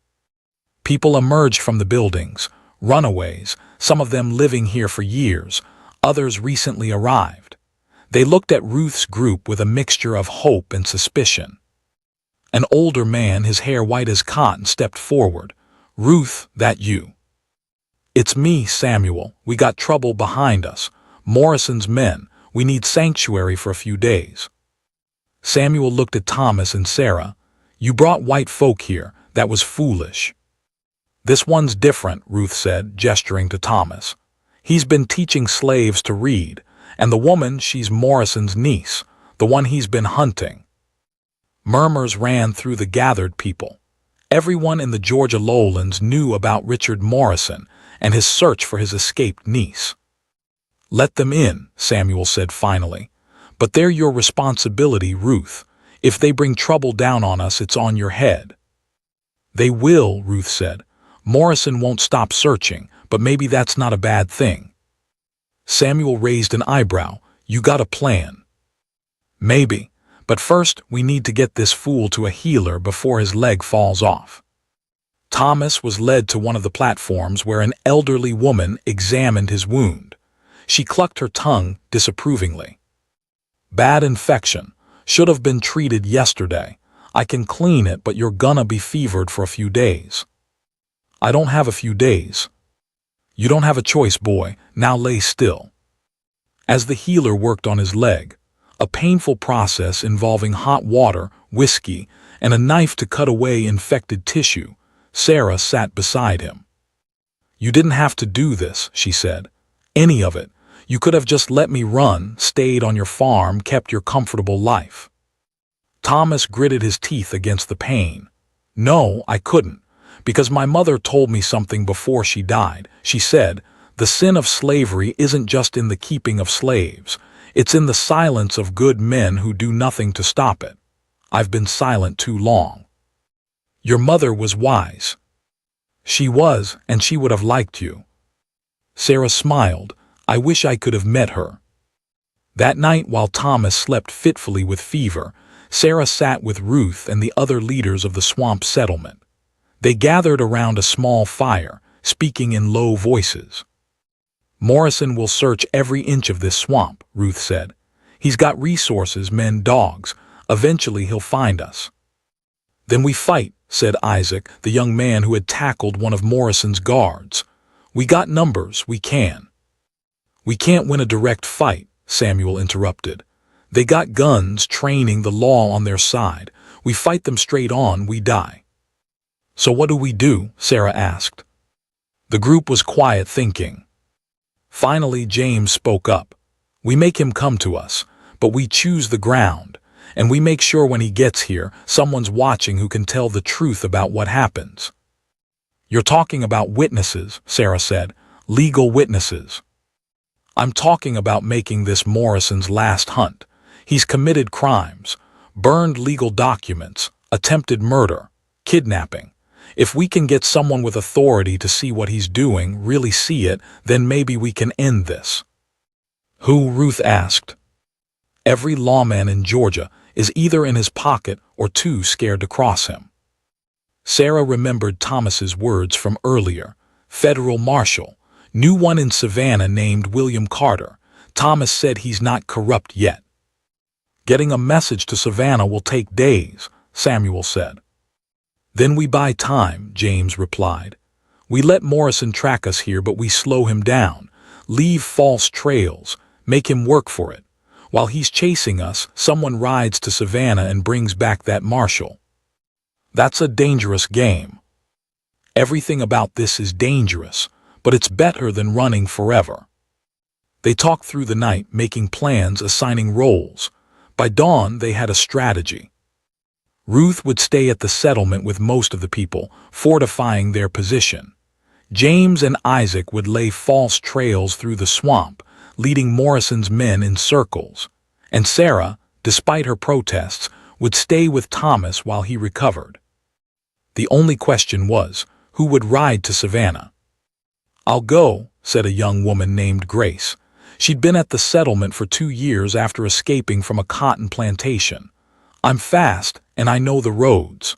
People emerged from the buildings, runaways, some of them living here for years, others recently arrived. They looked at Ruth's group with a mixture of hope and suspicion. An older man, his hair white as cotton, stepped forward. "Ruth, that you?" "It's me, Samuel. We got trouble behind us. Morrison's men. We need sanctuary for a few days." Samuel looked at Thomas and Sarah. "You brought white folk here. That was foolish." "This one's different," Ruth said, gesturing to Thomas. "He's been teaching slaves to read, and the woman, she's Morrison's niece, the one he's been hunting." Murmurs ran through the gathered people. Everyone in the Georgia lowlands knew about Richard Morrison and his search for his escaped niece. "Let them in," Samuel said finally. "But they're your responsibility, Ruth. If they bring trouble down on us, it's on your head." "They will," Ruth said. "Morrison won't stop searching, but maybe that's not a bad thing." Samuel raised an eyebrow. "You got a plan?" "Maybe. But first, we need to get this fool to a healer before his leg falls off." Thomas was led to one of the platforms where an elderly woman examined his wound. She clucked her tongue disapprovingly. "Bad infection. Should have been treated yesterday. I can clean it, but you're gonna be fevered for a few days." "I don't have a few days." "You don't have a choice, boy. Now lay still." As the healer worked on his leg, a painful process involving hot water, whiskey, and a knife to cut away infected tissue, Sarah sat beside him. "You didn't have to do this," she said. "Any of it. You could have just let me run, stayed on your farm, kept your comfortable life." Thomas gritted his teeth against the pain. No, I couldn't, because my mother told me something before she died. She said, the sin of slavery isn't just in the keeping of slaves. It's in the silence of good men who do nothing to stop it. I've been silent too long. Your mother was wise. She was, and she would have liked you. Sarah smiled. I wish I could have met her. That night, while Thomas slept fitfully with fever, Sarah sat with Ruth and the other leaders of the swamp settlement. They gathered around a small fire, speaking in low voices. Morrison will search every inch of this swamp, Ruth said. He's got resources, men, dogs. Eventually he'll find us. Then we fight, said Isaac, the young man who had tackled one of Morrison's guards. We got numbers, we can. We can't win a direct fight, Samuel interrupted. They got guns, training, the law on their side. We fight them straight on, we die. So what do we do? Sarah asked. The group was quiet, thinking. Finally, James spoke up. We make him come to us, but we choose the ground, and we make sure when he gets here, someone's watching who can tell the truth about what happens. You're talking about witnesses, Sarah said, legal witnesses. I'm talking about making this Morrison's last hunt. He's committed crimes, burned legal documents, attempted murder, kidnapping. If we can get someone with authority to see what he's doing, really see it, then maybe we can end this. Who? Ruth asked. Every lawman in Georgia is either in his pocket or too scared to cross him. Sarah remembered Thomas's words from earlier. Federal marshal. New one in Savannah named William Carter. Thomas said he's not corrupt yet. Getting a message to Savannah will take days, Samuel said. Then we buy time, James replied. We let Morrison track us here, but we slow him down, leave false trails, make him work for it. While he's chasing us, someone rides to Savannah and brings back that marshal. That's a dangerous game. Everything about this is dangerous, but it's better than running forever. They talked through the night, making plans, assigning roles. By dawn, they had a strategy. Ruth would stay at the settlement with most of the people, fortifying their position. James and Isaac would lay false trails through the swamp, leading Morrison's men in circles. And Sarah, despite her protests, would stay with Thomas while he recovered. The only question was, who would ride to Savannah? I'll go, said a young woman named Grace. She'd been at the settlement for 2 years after escaping from a cotton plantation. I'm fast, and I know the roads.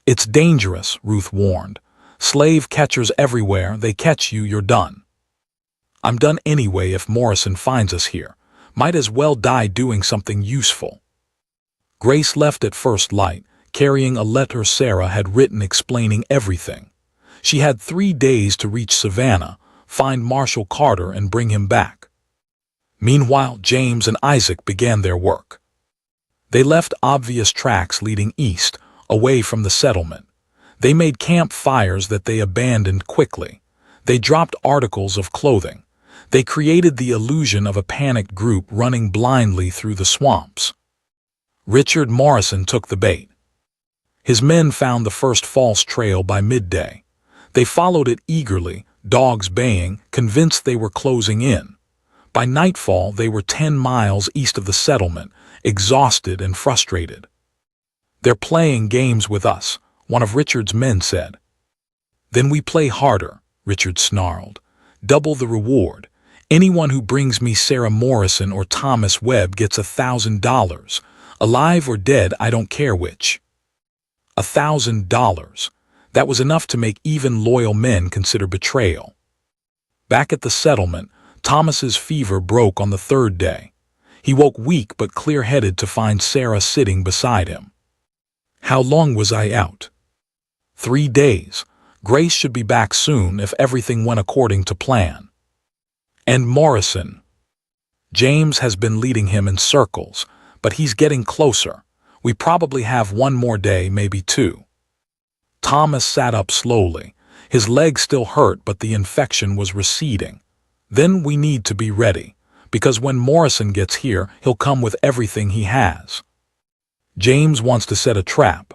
It's dangerous, Ruth warned. Slave catchers everywhere, they catch you, you're done. I'm done anyway if Morrison finds us here. Might as well die doing something useful. Grace left at first light, carrying a letter Sarah had written explaining everything. She had 3 days to reach Savannah, find Marshal Carter and bring him back. Meanwhile, James and Isaac began their work. They left obvious tracks leading east, away from the settlement. They made campfires that they abandoned quickly. They dropped articles of clothing. They created the illusion of a panicked group running blindly through the swamps. Richard Morrison took the bait. His men found the first false trail by midday. They followed it eagerly, dogs baying, convinced they were closing in. By nightfall, they were 10 miles east of the settlement, exhausted and frustrated. They're playing games with us, one of Richard's men said. Then we play harder, Richard snarled. Double the reward. Anyone who brings me Sarah Morrison or Thomas Webb gets $1,000. Alive or dead, I don't care which. $1,000. That was enough to make even loyal men consider betrayal. Back at the settlement, Thomas's fever broke on the 3rd day. He woke weak but clear-headed to find Sarah sitting beside him. How long was I out? 3 days. Grace should be back soon if everything went according to plan. And Morrison. James has been leading him in circles, but he's getting closer. We probably have 1 more day, maybe 2. Thomas sat up slowly. His leg still hurt, but the infection was receding. Then we need to be ready, because when Morrison gets here, he'll come with everything he has. James wants to set a trap.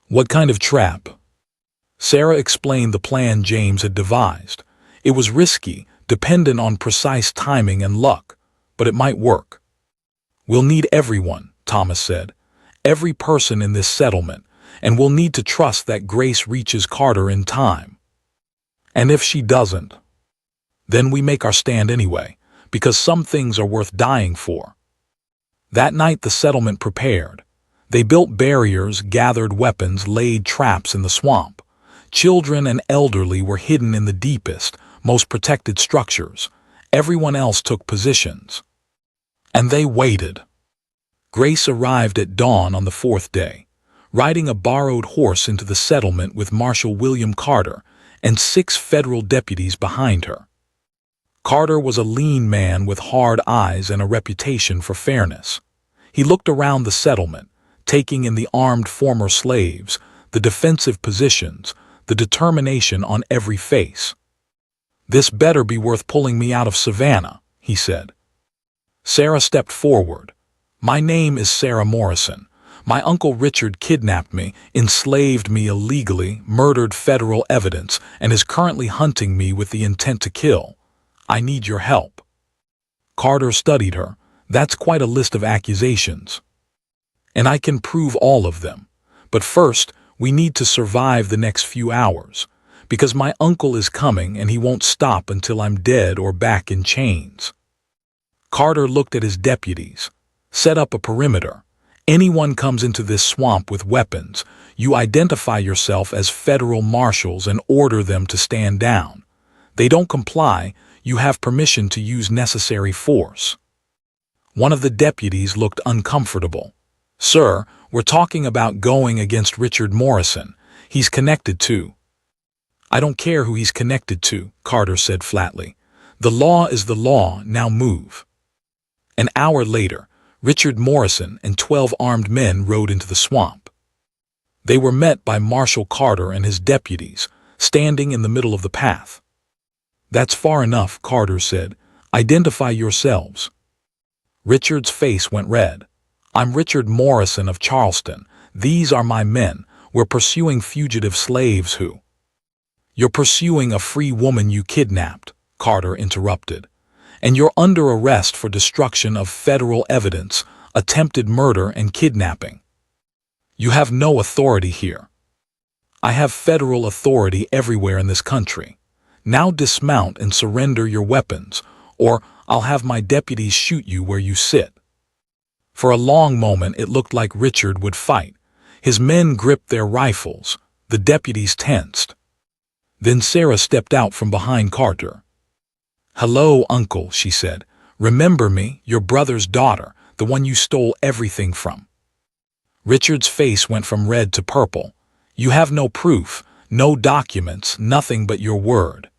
What kind of trap? Sarah explained the plan James had devised. It was risky, dependent on precise timing and luck, but it might work. We'll need everyone, Thomas said. Every person in this settlement, and we'll need to trust that Grace reaches Carter in time. And if she doesn't, then we make our stand anyway, because some things are worth dying for. That night the settlement prepared. They built barriers, gathered weapons, laid traps in the swamp. Children and elderly were hidden in the deepest, most protected structures. Everyone else took positions. And they waited. Grace arrived at dawn on the fourth day, riding a borrowed horse into the settlement with Marshal William Carter and 6 federal deputies behind her. Carter was a lean man with hard eyes and a reputation for fairness. He looked around the settlement, taking in the armed former slaves, the defensive positions, the determination on every face. "This better be worth pulling me out of Savannah," he said. Sarah stepped forward. "My name is Sarah Morrison. My Uncle Richard kidnapped me, enslaved me illegally, murdered federal evidence, and is currently hunting me with the intent to kill. I need your help." Carter studied her. "That's quite a list of accusations. And I can prove all of them. But first, we need to survive the next few hours, because my uncle is coming and he won't stop until I'm dead or back in chains." Carter looked at his deputies. "Set up a perimeter. Anyone comes into this swamp with weapons, you identify yourself as federal marshals and order them to stand down. They don't comply, you have permission to use necessary force." One of the deputies looked uncomfortable. "Sir, we're talking about going against Richard Morrison. He's connected to—" "I don't care who he's connected to," Carter said flatly. "The law is the law, now move." An hour later, Richard Morrison and 12 armed men rode into the swamp. They were met by Marshal Carter and his deputies, standing in the middle of the path. "That's far enough," Carter said. "Identify yourselves." Richard's face went red. "I'm Richard Morrison of Charleston. These are my men. We're pursuing fugitive slaves who—" "You're pursuing a free woman you kidnapped," Carter interrupted. "And you're under arrest for destruction of federal evidence, attempted murder, and kidnapping. You have no authority here." "I have federal authority everywhere in this country. Now dismount and surrender your weapons, or I'll have my deputies shoot you where you sit." For a long moment it looked like Richard would fight. His men gripped their rifles. The deputies tensed. Then Sarah stepped out from behind Carter. "Hello, Uncle," she said. "Remember me, your brother's daughter, the one you stole everything from." Richard's face went from red to purple. "You have no proof, no documents, nothing but your word."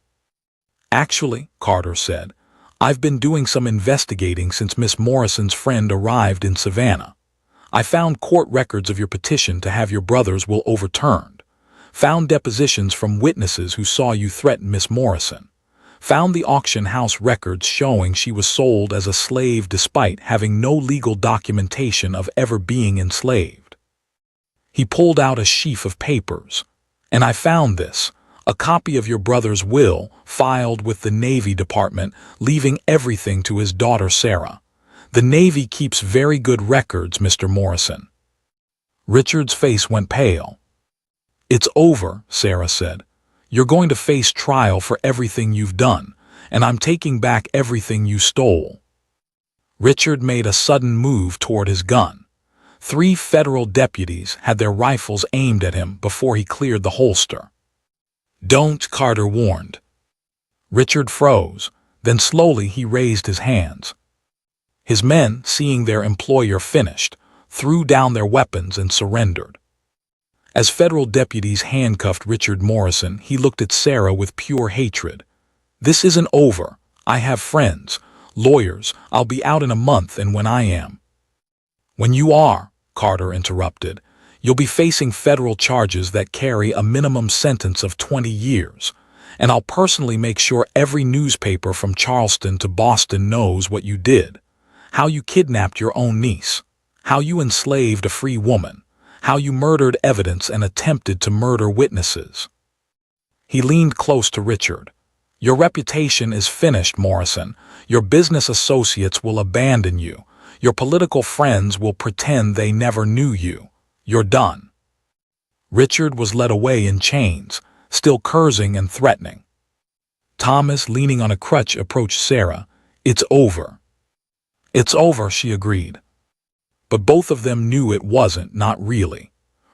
"Actually," Carter said, "I've been doing some investigating since Miss Morrison's friend arrived in Savannah. I found court records of your petition to have your brother's will overturned. Found depositions from witnesses who saw you threaten Miss Morrison. Found the auction house records showing she was sold as a slave despite having no legal documentation of ever being enslaved." He pulled out a sheaf of papers. "And I found this, a copy of your brother's will, filed with the Navy Department, leaving everything to his daughter Sarah. The Navy keeps very good records, Mr. Morrison." Richard's face went pale. "It's over," Sarah said. "You're going to face trial for everything you've done, and I'm taking back everything you stole." Richard made a sudden move toward his gun. 3 federal deputies had their rifles aimed at him before he cleared the holster. "Don't," Carter warned. Richard froze. Then slowly he raised his hands. His men, seeing their employer finished, threw down their weapons and surrendered. As federal deputies handcuffed Richard Morrison, he looked at Sarah with pure hatred. "This isn't over. I have friends, lawyers. I'll be out in a month, and when I am—" "When you are," Carter interrupted, "you'll be facing federal charges that carry a minimum sentence of 20 years. And I'll personally make sure every newspaper from Charleston to Boston knows what you did. How you kidnapped your own niece. How you enslaved a free woman. how you murdered evidence and attempted to murder witnesses. He leaned close to Richard. Your reputation is finished, Morrison. Your business associates will abandon you. Your political friends will pretend they never knew you. You're done. Richard was led away in chains, still cursing and threatening. Thomas, leaning on a crutch, approached Sarah. It's over. It's over, she agreed. But both of them knew it wasn't, not really.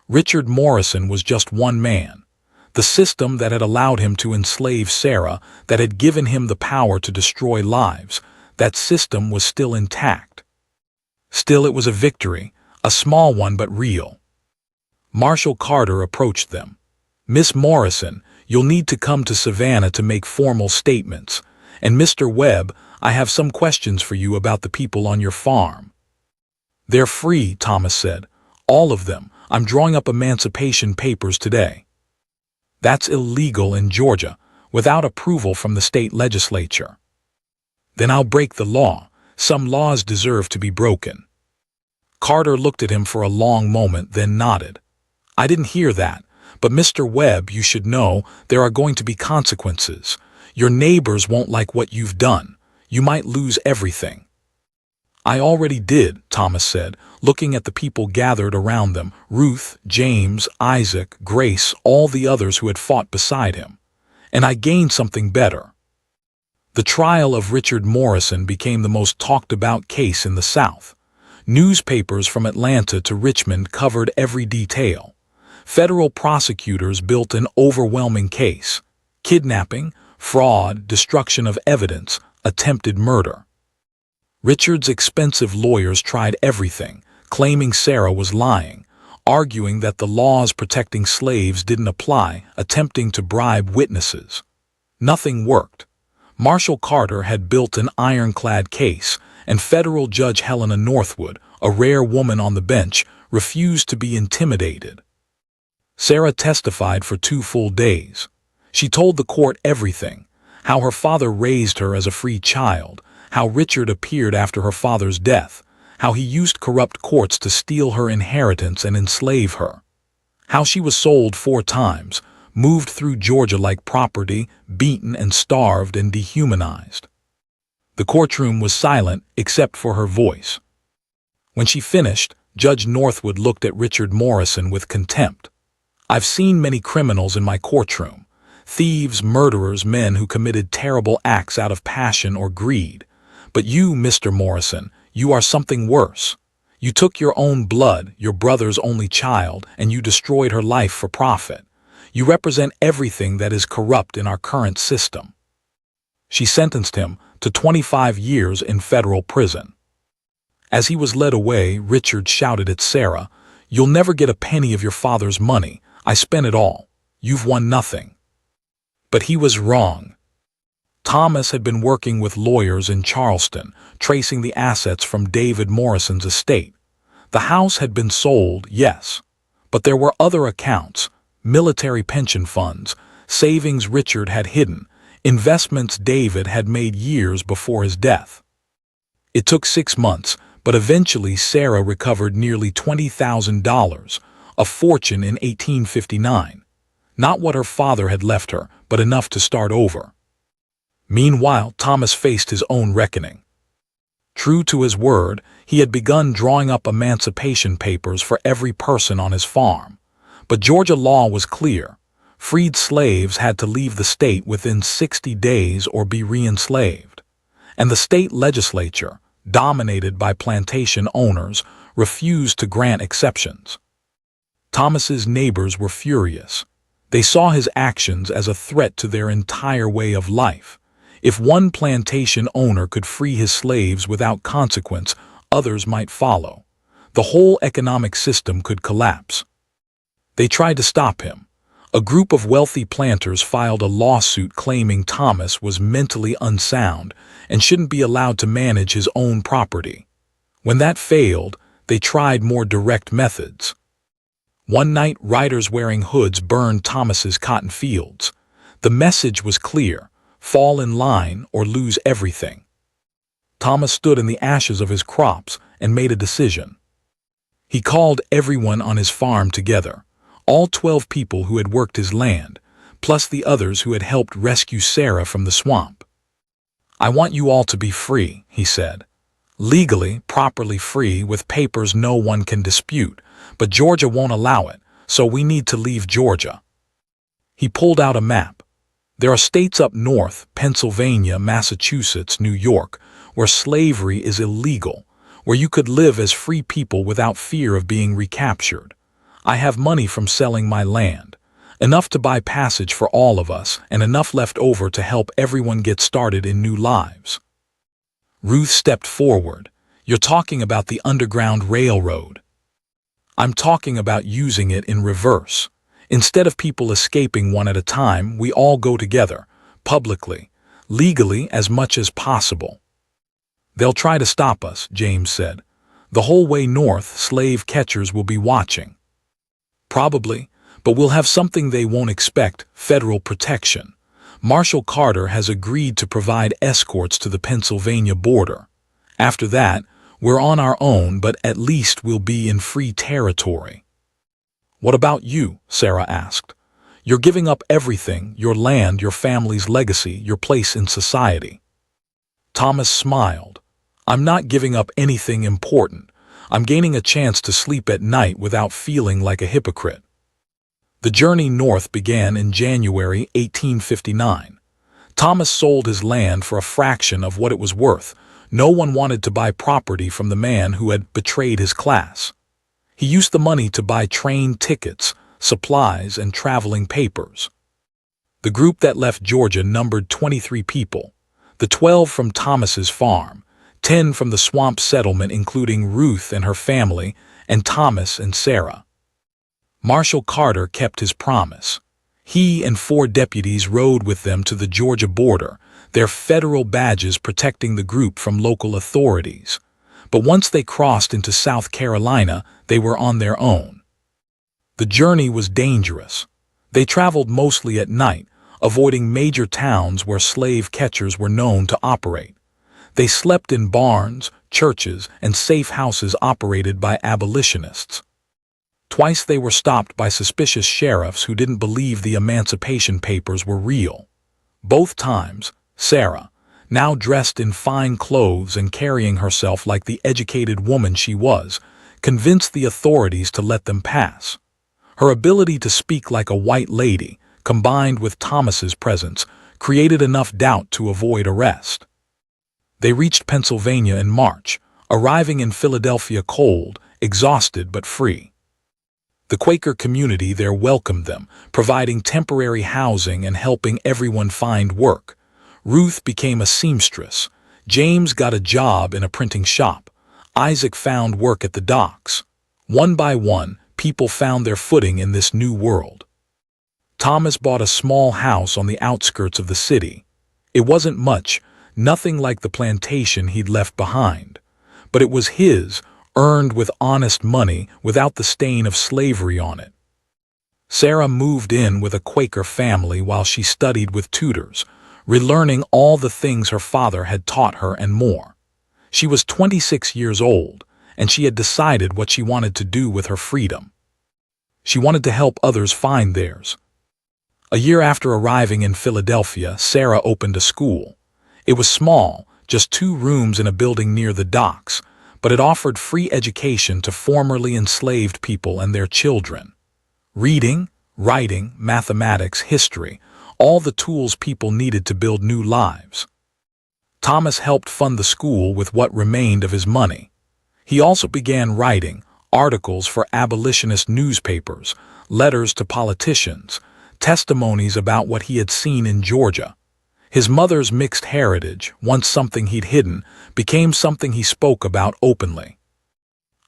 Richard Morrison was just one man. The system that had allowed him to enslave Sarah, that had given him the power to destroy lives, that system was still intact. Still, it was a victory, a small one but real. Marshal Carter approached them. Miss Morrison, you'll need to come to Savannah to make formal statements. And Mr. Webb, I have some questions for you about the people on your farm. They're free, Thomas said. All of them. I'm drawing up emancipation papers today. That's illegal in Georgia, without approval from the state legislature. Then I'll break the law. Some laws deserve to be broken. Carter looked at him for a long moment, then nodded. I didn't hear that, but Mr. Webb, you should know there are going to be consequences. Your neighbors won't like what you've done. You might lose everything. I already did, Thomas said, looking at the people gathered around them, Ruth, James, Isaac, Grace, all the others who had fought beside him. And I gained something better. The trial of Richard Morrison became the most talked-about case in the South. Newspapers from Atlanta to Richmond covered every detail. Federal prosecutors built an overwhelming case: kidnapping, fraud, destruction of evidence, attempted murder. Richard's expensive lawyers tried everything, claiming Sarah was lying, arguing that the laws protecting slaves didn't apply, attempting to bribe witnesses. Nothing worked. Marshal Carter had built an ironclad case, and federal judge Helena Northwood, a rare woman on the bench, refused to be intimidated. Sarah testified for 2 full days. She told the court everything: how her father raised her as a free child, how Richard appeared after her father's death, how he used corrupt courts to steal her inheritance and enslave her, how she was sold 4 times, moved through Georgia like property, beaten and starved and dehumanized. The courtroom was silent except for her voice. When she finished, Judge Northwood looked at Richard Morrison with contempt. I've seen many criminals in my courtroom. Thieves, murderers, men who committed terrible acts out of passion or greed. But you, Mr. Morrison, you are something worse. You took your own blood, your brother's only child, and you destroyed her life for profit. You represent everything that is corrupt in our current system. She sentenced him to 25 years in federal prison. As he was led away, Richard shouted at Sarah, You'll never get a penny of your father's money. I spent it all. You've won nothing. But he was wrong. Thomas had been working with lawyers in Charleston, tracing the assets from David Morrison's estate. The house had been sold, yes, but there were other accounts, military pension funds, savings Richard had hidden, investments David had made years before his death. It took 6 months, but eventually Sarah recovered nearly $20,000, a fortune in 1859. Not what her father had left her, but enough to start over. Meanwhile, Thomas faced his own reckoning. True to his word, he had begun drawing up emancipation papers for every person on his farm. But Georgia law was clear. Freed slaves had to leave the state within 60 days or be re-enslaved. And the state legislature, dominated by plantation owners, refused to grant exceptions. Thomas's neighbors were furious. They saw his actions as a threat to their entire way of life. If one plantation owner could free his slaves without consequence, others might follow. The whole economic system could collapse. They tried to stop him. A group of wealthy planters filed a lawsuit claiming Thomas was mentally unsound and shouldn't be allowed to manage his own property. When that failed, they tried more direct methods. One night, riders wearing hoods burned Thomas's cotton fields. The message was clear: fall in line or lose everything. Thomas stood in the ashes of his crops and made a decision. He called everyone on his farm together, all 12 people who had worked his land, plus the others who had helped rescue Sarah from the swamp. "I want you all to be free," he said. "Legally, properly free, with papers no one can dispute, but Georgia won't allow it, so we need to leave Georgia." He pulled out a map. "There are states up north, Pennsylvania, Massachusetts, New York, where slavery is illegal, where you could live as free people without fear of being recaptured. I have money from selling my land, enough to buy passage for all of us and enough left over to help everyone get started in new lives." Ruth stepped forward. "You're talking about the Underground Railroad." "I'm talking about using it in reverse. Instead of people escaping one at a time, we all go together, publicly, legally as much as possible." "They'll try to stop us," James said. "The whole way north, slave catchers will be watching." "Probably, but we'll have something they won't expect: federal protection. Marshal Carter has agreed to provide escorts to the Pennsylvania border. After that, we're on our own, but at least we'll be in free territory." "What about you?" Sarah asked. "You're giving up everything: your land, your family's legacy, your place in society." Thomas smiled. "I'm not giving up anything important. I'm gaining a chance to sleep at night without feeling like a hypocrite." The journey north began in January 1859. Thomas sold his land for a fraction of what it was worth. No one wanted to buy property from the man who had betrayed his class. He used the money to buy train tickets, supplies, and traveling papers. The group that left Georgia numbered 23 people, the 12 from Thomas's farm, 10 from the swamp settlement including Ruth and her family, and Thomas and Sarah. Marshal Carter kept his promise. He and 4 deputies rode with them to the Georgia border, their federal badges protecting the group from local authorities. But once they crossed into South Carolina, they were on their own. The journey was dangerous. They traveled mostly at night, avoiding major towns where slave catchers were known to operate. They slept in barns, churches, and safe houses operated by abolitionists. Twice they were stopped by suspicious sheriffs who didn't believe the Emancipation Papers were real. Both times, Sarah, now dressed in fine clothes and carrying herself like the educated woman she was, convinced the authorities to let them pass. Her ability to speak like a white lady, combined with Thomas's presence, created enough doubt to avoid arrest. They reached Pennsylvania in March, arriving in Philadelphia cold, exhausted but free. The Quaker community there welcomed them, providing temporary housing and helping everyone find work. Ruth became a seamstress. James got a job in a printing shop. Isaac found work at the docks. One by one, people found their footing in this new world. Thomas bought a small house on the outskirts of the city. It wasn't much, nothing like the plantation he'd left behind. But it was his, earned with honest money without the stain of slavery on it. Sarah moved in with a Quaker family while she studied with tutors, relearning all the things her father had taught her and more. She was 26 years old, and she had decided what she wanted to do with her freedom. She wanted to help others find theirs. A year after arriving in Philadelphia, Sarah opened a school. It was small, just 2 rooms in a building near the docks, but it offered free education to formerly enslaved people and their children. Reading, writing, mathematics, history, all the tools people needed to build new lives. Thomas helped fund the school with what remained of his money. He also began writing articles for abolitionist newspapers, letters to politicians, testimonies about what he had seen in Georgia. His mother's mixed heritage, once something he'd hidden, became something he spoke about openly.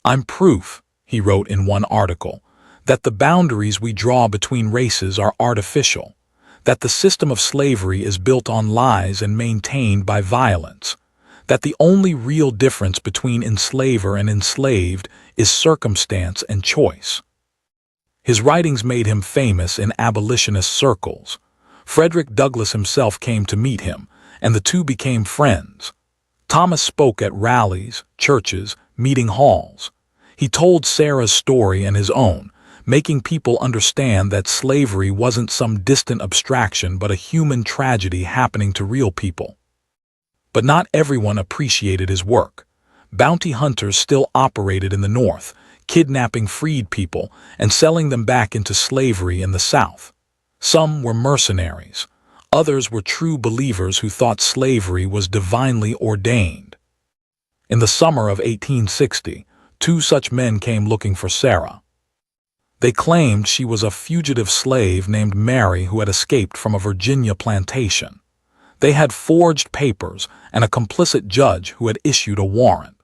"I'm proof," he wrote in one article, "that the boundaries we draw between races are artificial, that the system of slavery is built on lies and maintained by violence, that the only real difference between enslaver and enslaved is circumstance and choice." His writings made him famous in abolitionist circles. Frederick Douglass himself came to meet him, and the two became friends. Thomas spoke at rallies, churches, meeting halls. He told Sarah's story and his own, making people understand that slavery wasn't some distant abstraction but a human tragedy happening to real people. But not everyone appreciated his work. Bounty hunters still operated in the North, kidnapping freed people and selling them back into slavery in the South. Some were mercenaries. Others were true believers who thought slavery was divinely ordained. In the summer of 1860, two such men came looking for Sarah. They claimed she was a fugitive slave named Mary who had escaped from a Virginia plantation. They had forged papers and a complicit judge who had issued a warrant.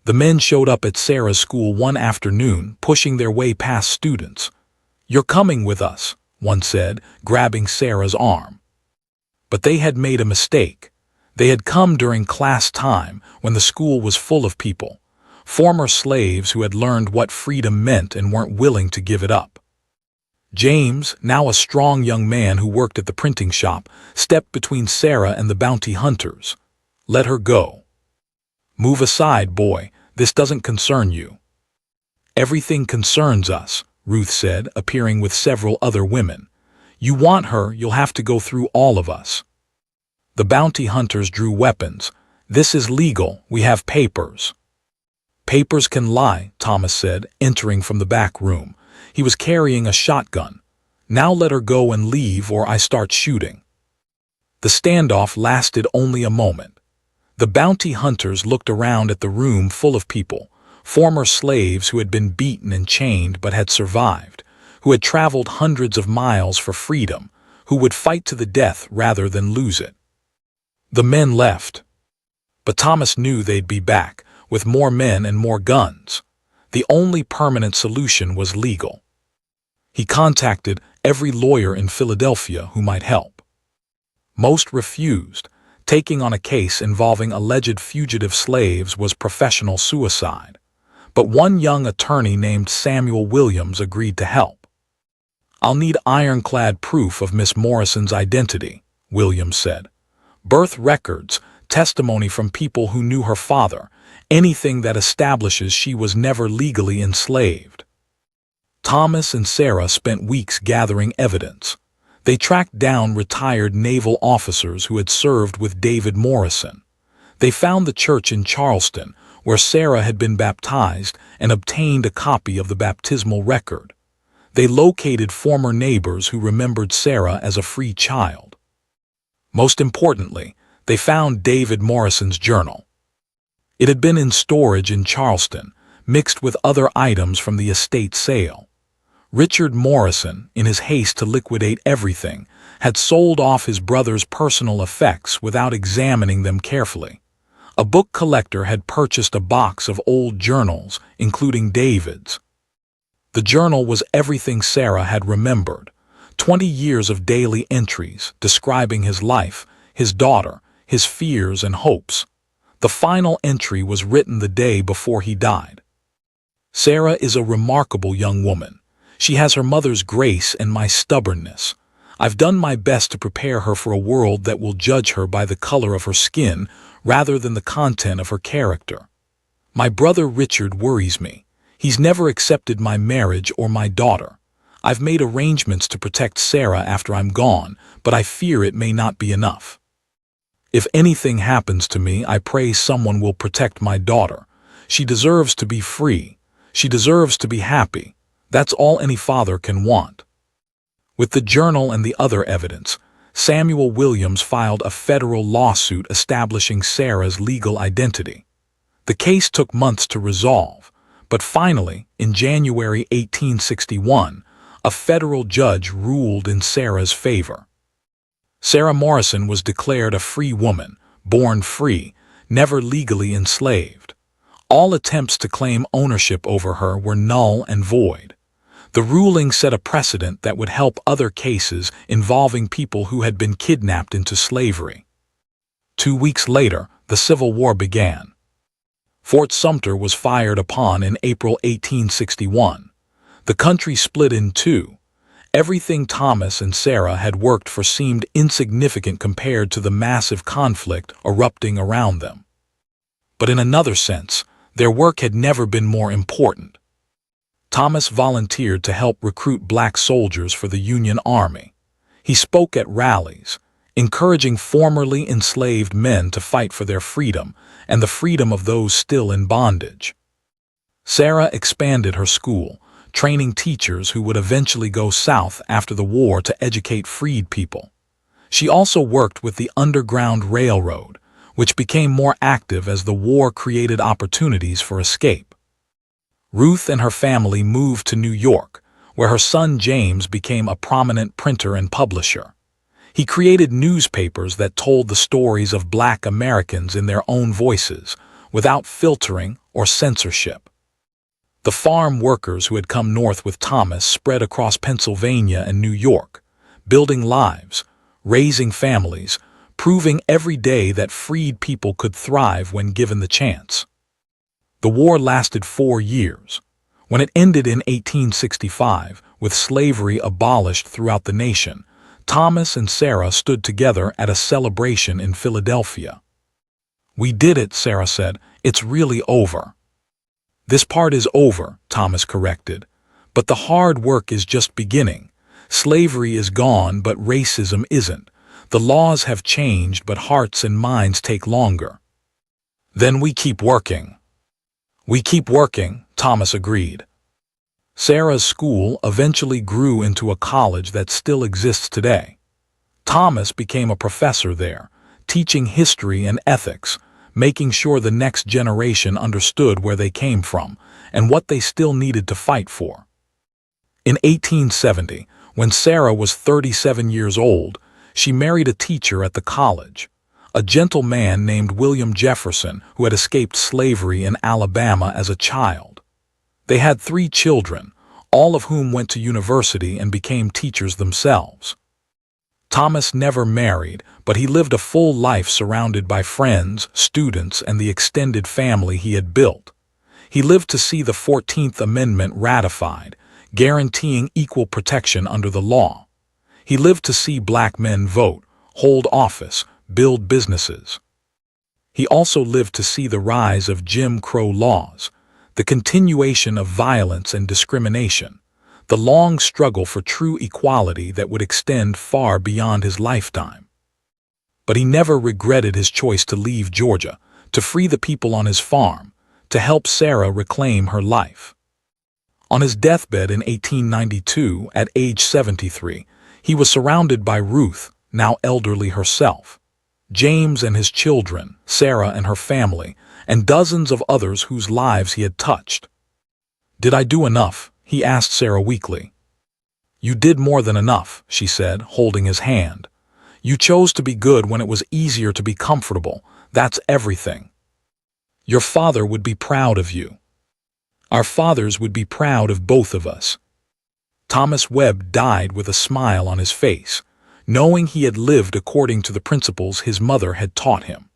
The men showed up at Sarah's school one afternoon, pushing their way past students. "You're coming with us," one said, grabbing Sarah's arm. But they had made a mistake. They had come during class time when the school was full of people, former slaves who had learned what freedom meant and weren't willing to give it up. James, now a strong young man who worked at the printing shop, stepped between Sarah and the bounty hunters. "Let her go." "Move aside, boy. This doesn't concern you." "Everything concerns us," Ruth said, appearing with several other women. "You want her, you'll have to go through all of us." The bounty hunters drew weapons. "This is legal. We have papers." "Papers can lie," Thomas said, entering from the back room. He was carrying a shotgun. "Now let her go and leave or I start shooting." The standoff lasted only a moment. The bounty hunters looked around at the room full of people, former slaves who had been beaten and chained but had survived, who had traveled hundreds of miles for freedom, who would fight to the death rather than lose it. The men left. But Thomas knew they'd be back, with more men and more guns. The only permanent solution was legal. He contacted every lawyer in Philadelphia who might help. Most refused. Taking on a case involving alleged fugitive slaves was professional suicide. But one young attorney named Samuel Williams agreed to help. "I'll need ironclad proof of Miss Morrison's identity," Williams said. "Birth records, testimony from people who knew her father, anything that establishes she was never legally enslaved." Thomas and Sarah spent weeks gathering evidence. They tracked down retired naval officers who had served with David Morrison. They found the church in Charleston, where Sarah had been baptized, and obtained a copy of the baptismal record. They located former neighbors who remembered Sarah as a free child. Most importantly, they found David Morrison's journal. It had been in storage in Charleston, mixed with other items from the estate sale. Richard Morrison, in his haste to liquidate everything, had sold off his brother's personal effects without examining them carefully. A book collector had purchased a box of old journals, including David's. The journal was everything Sarah had remembered, 20 years of daily entries describing his life, his daughter, his fears and hopes. The final entry was written the day before he died. "Sarah is a remarkable young woman. She has her mother's grace and my stubbornness. I've done my best to prepare her for a world that will judge her by the color of her skin rather than the content of her character. My brother Richard worries me. He's never accepted my marriage or my daughter. I've made arrangements to protect Sarah after I'm gone, but I fear it may not be enough. If anything happens to me, I pray someone will protect my daughter. She deserves to be free. She deserves to be happy. That's all any father can want." With the journal and the other evidence, Samuel Williams filed a federal lawsuit establishing Sarah's legal identity. The case took months to resolve, but finally, in January 1861, a federal judge ruled in Sarah's favor. Sarah Morrison was declared a free woman, born free, never legally enslaved. All attempts to claim ownership over her were null and void. The ruling set a precedent that would help other cases involving people who had been kidnapped into slavery. 2 weeks later, the Civil War began. Fort Sumter was fired upon in April 1861. The country split in two. Everything Thomas and Sarah had worked for seemed insignificant compared to the massive conflict erupting around them. But in another sense, Their work had never been more important. Thomas volunteered to help recruit black soldiers for the Union Army. He spoke at rallies, encouraging formerly enslaved men to fight for their freedom and the freedom of those still in bondage. Sarah expanded her school, training teachers who would eventually go south after the war to educate freed people. She also worked with the Underground Railroad, which became more active as the war created opportunities for escape. Ruth and her family moved to New York, where her son James became a prominent printer and publisher. He created newspapers that told the stories of Black Americans in their own voices, without filtering or censorship. The farm workers who had come north with Thomas spread across Pennsylvania and New York, building lives, raising families, proving every day that freed people could thrive when given the chance. The war lasted 4 years. When it ended in 1865, with slavery abolished throughout the nation, Thomas and Sarah stood together at a celebration in Philadelphia. "We did it," Sarah said. "It's really over." "This part is over," Thomas corrected. "But the hard work is just beginning. Slavery is gone, but racism isn't. The laws have changed, but hearts and minds take longer." "Then we keep working." "We keep working," Thomas agreed. Sarah's school eventually grew into a college that still exists today. Thomas became a professor there, teaching history and ethics, making sure the next generation understood where they came from and what they still needed to fight for. In 1870, when Sarah was 37 years old, she married a teacher at the college, a gentle man named William Jefferson who had escaped slavery in Alabama as a child. They had 3 children, all of whom went to university and became teachers themselves. Thomas never married, but he lived a full life surrounded by friends, students, and the extended family he had built. He lived to see the 14th Amendment ratified, guaranteeing equal protection under the law. He lived to see black men vote, hold office, build businesses. He also lived to see the rise of Jim Crow laws, the continuation of violence and discrimination, the long struggle for true equality that would extend far beyond his lifetime. But he never regretted his choice to leave Georgia, to free the people on his farm, to help Sarah reclaim her life. On his deathbed in 1892, at age 73, he was surrounded by Ruth, now elderly herself, James and his children, Sarah and her family, and dozens of others whose lives he had touched. "Did I do enough?" he asked Sarah weakly. "You did more than enough," she said, holding his hand. "You chose to be good when it was easier to be comfortable. That's everything. Your father would be proud of you. Our fathers would be proud of both of us." Thomas Webb died with a smile on his face, knowing he had lived according to the principles his mother had taught him.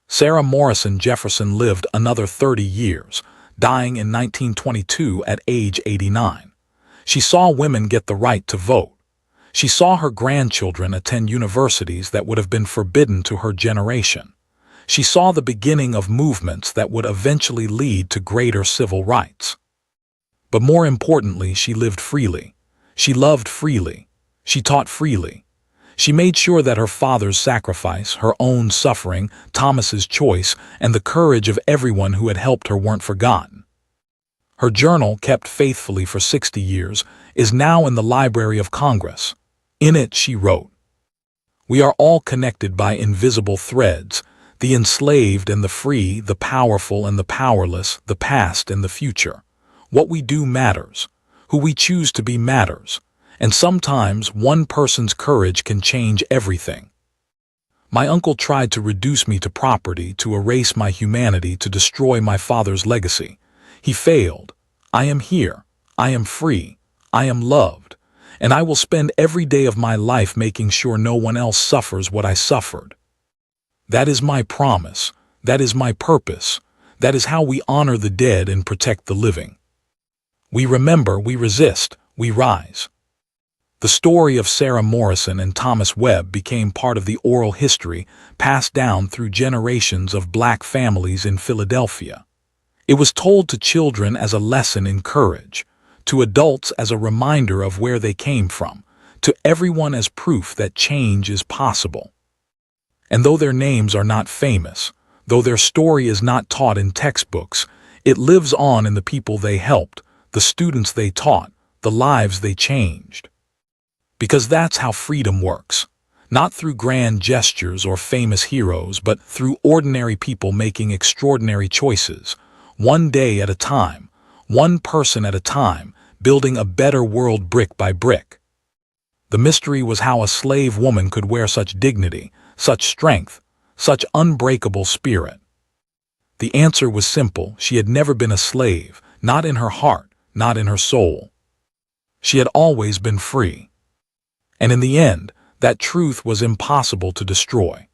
Sarah Morrison Jefferson lived another 30 years, dying in 1922 at age 89. She saw women get the right to vote. She saw her grandchildren attend universities that would have been forbidden to her generation. She saw the beginning of movements that would eventually lead to greater civil rights. But more importantly, she lived freely. She loved freely. She taught freely. She made sure that her father's sacrifice, her own suffering, Thomas's choice, and the courage of everyone who had helped her weren't forgotten. Her journal, kept faithfully for 60 years, is now in the Library of Congress. In it, she wrote, "We are all connected by invisible threads, the enslaved and the free, the powerful and the powerless, the past and the future. What we do matters. Who we choose to be matters. And sometimes one person's courage can change everything. My uncle tried to reduce me to property, to erase my humanity, to destroy my father's legacy. He failed. I am here. I am free. I am loved. And I will spend every day of my life making sure no one else suffers what I suffered. That is my promise. That is my purpose. That is how we honor the dead and protect the living. We remember, we resist, we rise." The story of Sarah Morrison and Thomas Webb became part of the oral history passed down through generations of black families in Philadelphia. It was told to children as a lesson in courage, to adults as a reminder of where they came from, to everyone as proof that change is possible. And though their names are not famous, though their story is not taught in textbooks, it lives on in the people they helped, the students they taught, the lives they changed. Because that's how freedom works. Not through grand gestures or famous heroes, but through ordinary people making extraordinary choices, one day at a time, one person at a time, building a better world brick by brick. The mystery was how a slave woman could wear such dignity, such strength, such unbreakable spirit. The answer was simple: she had never been a slave, not in her heart, not in her soul. She had always been free. And in the end, that truth was impossible to destroy.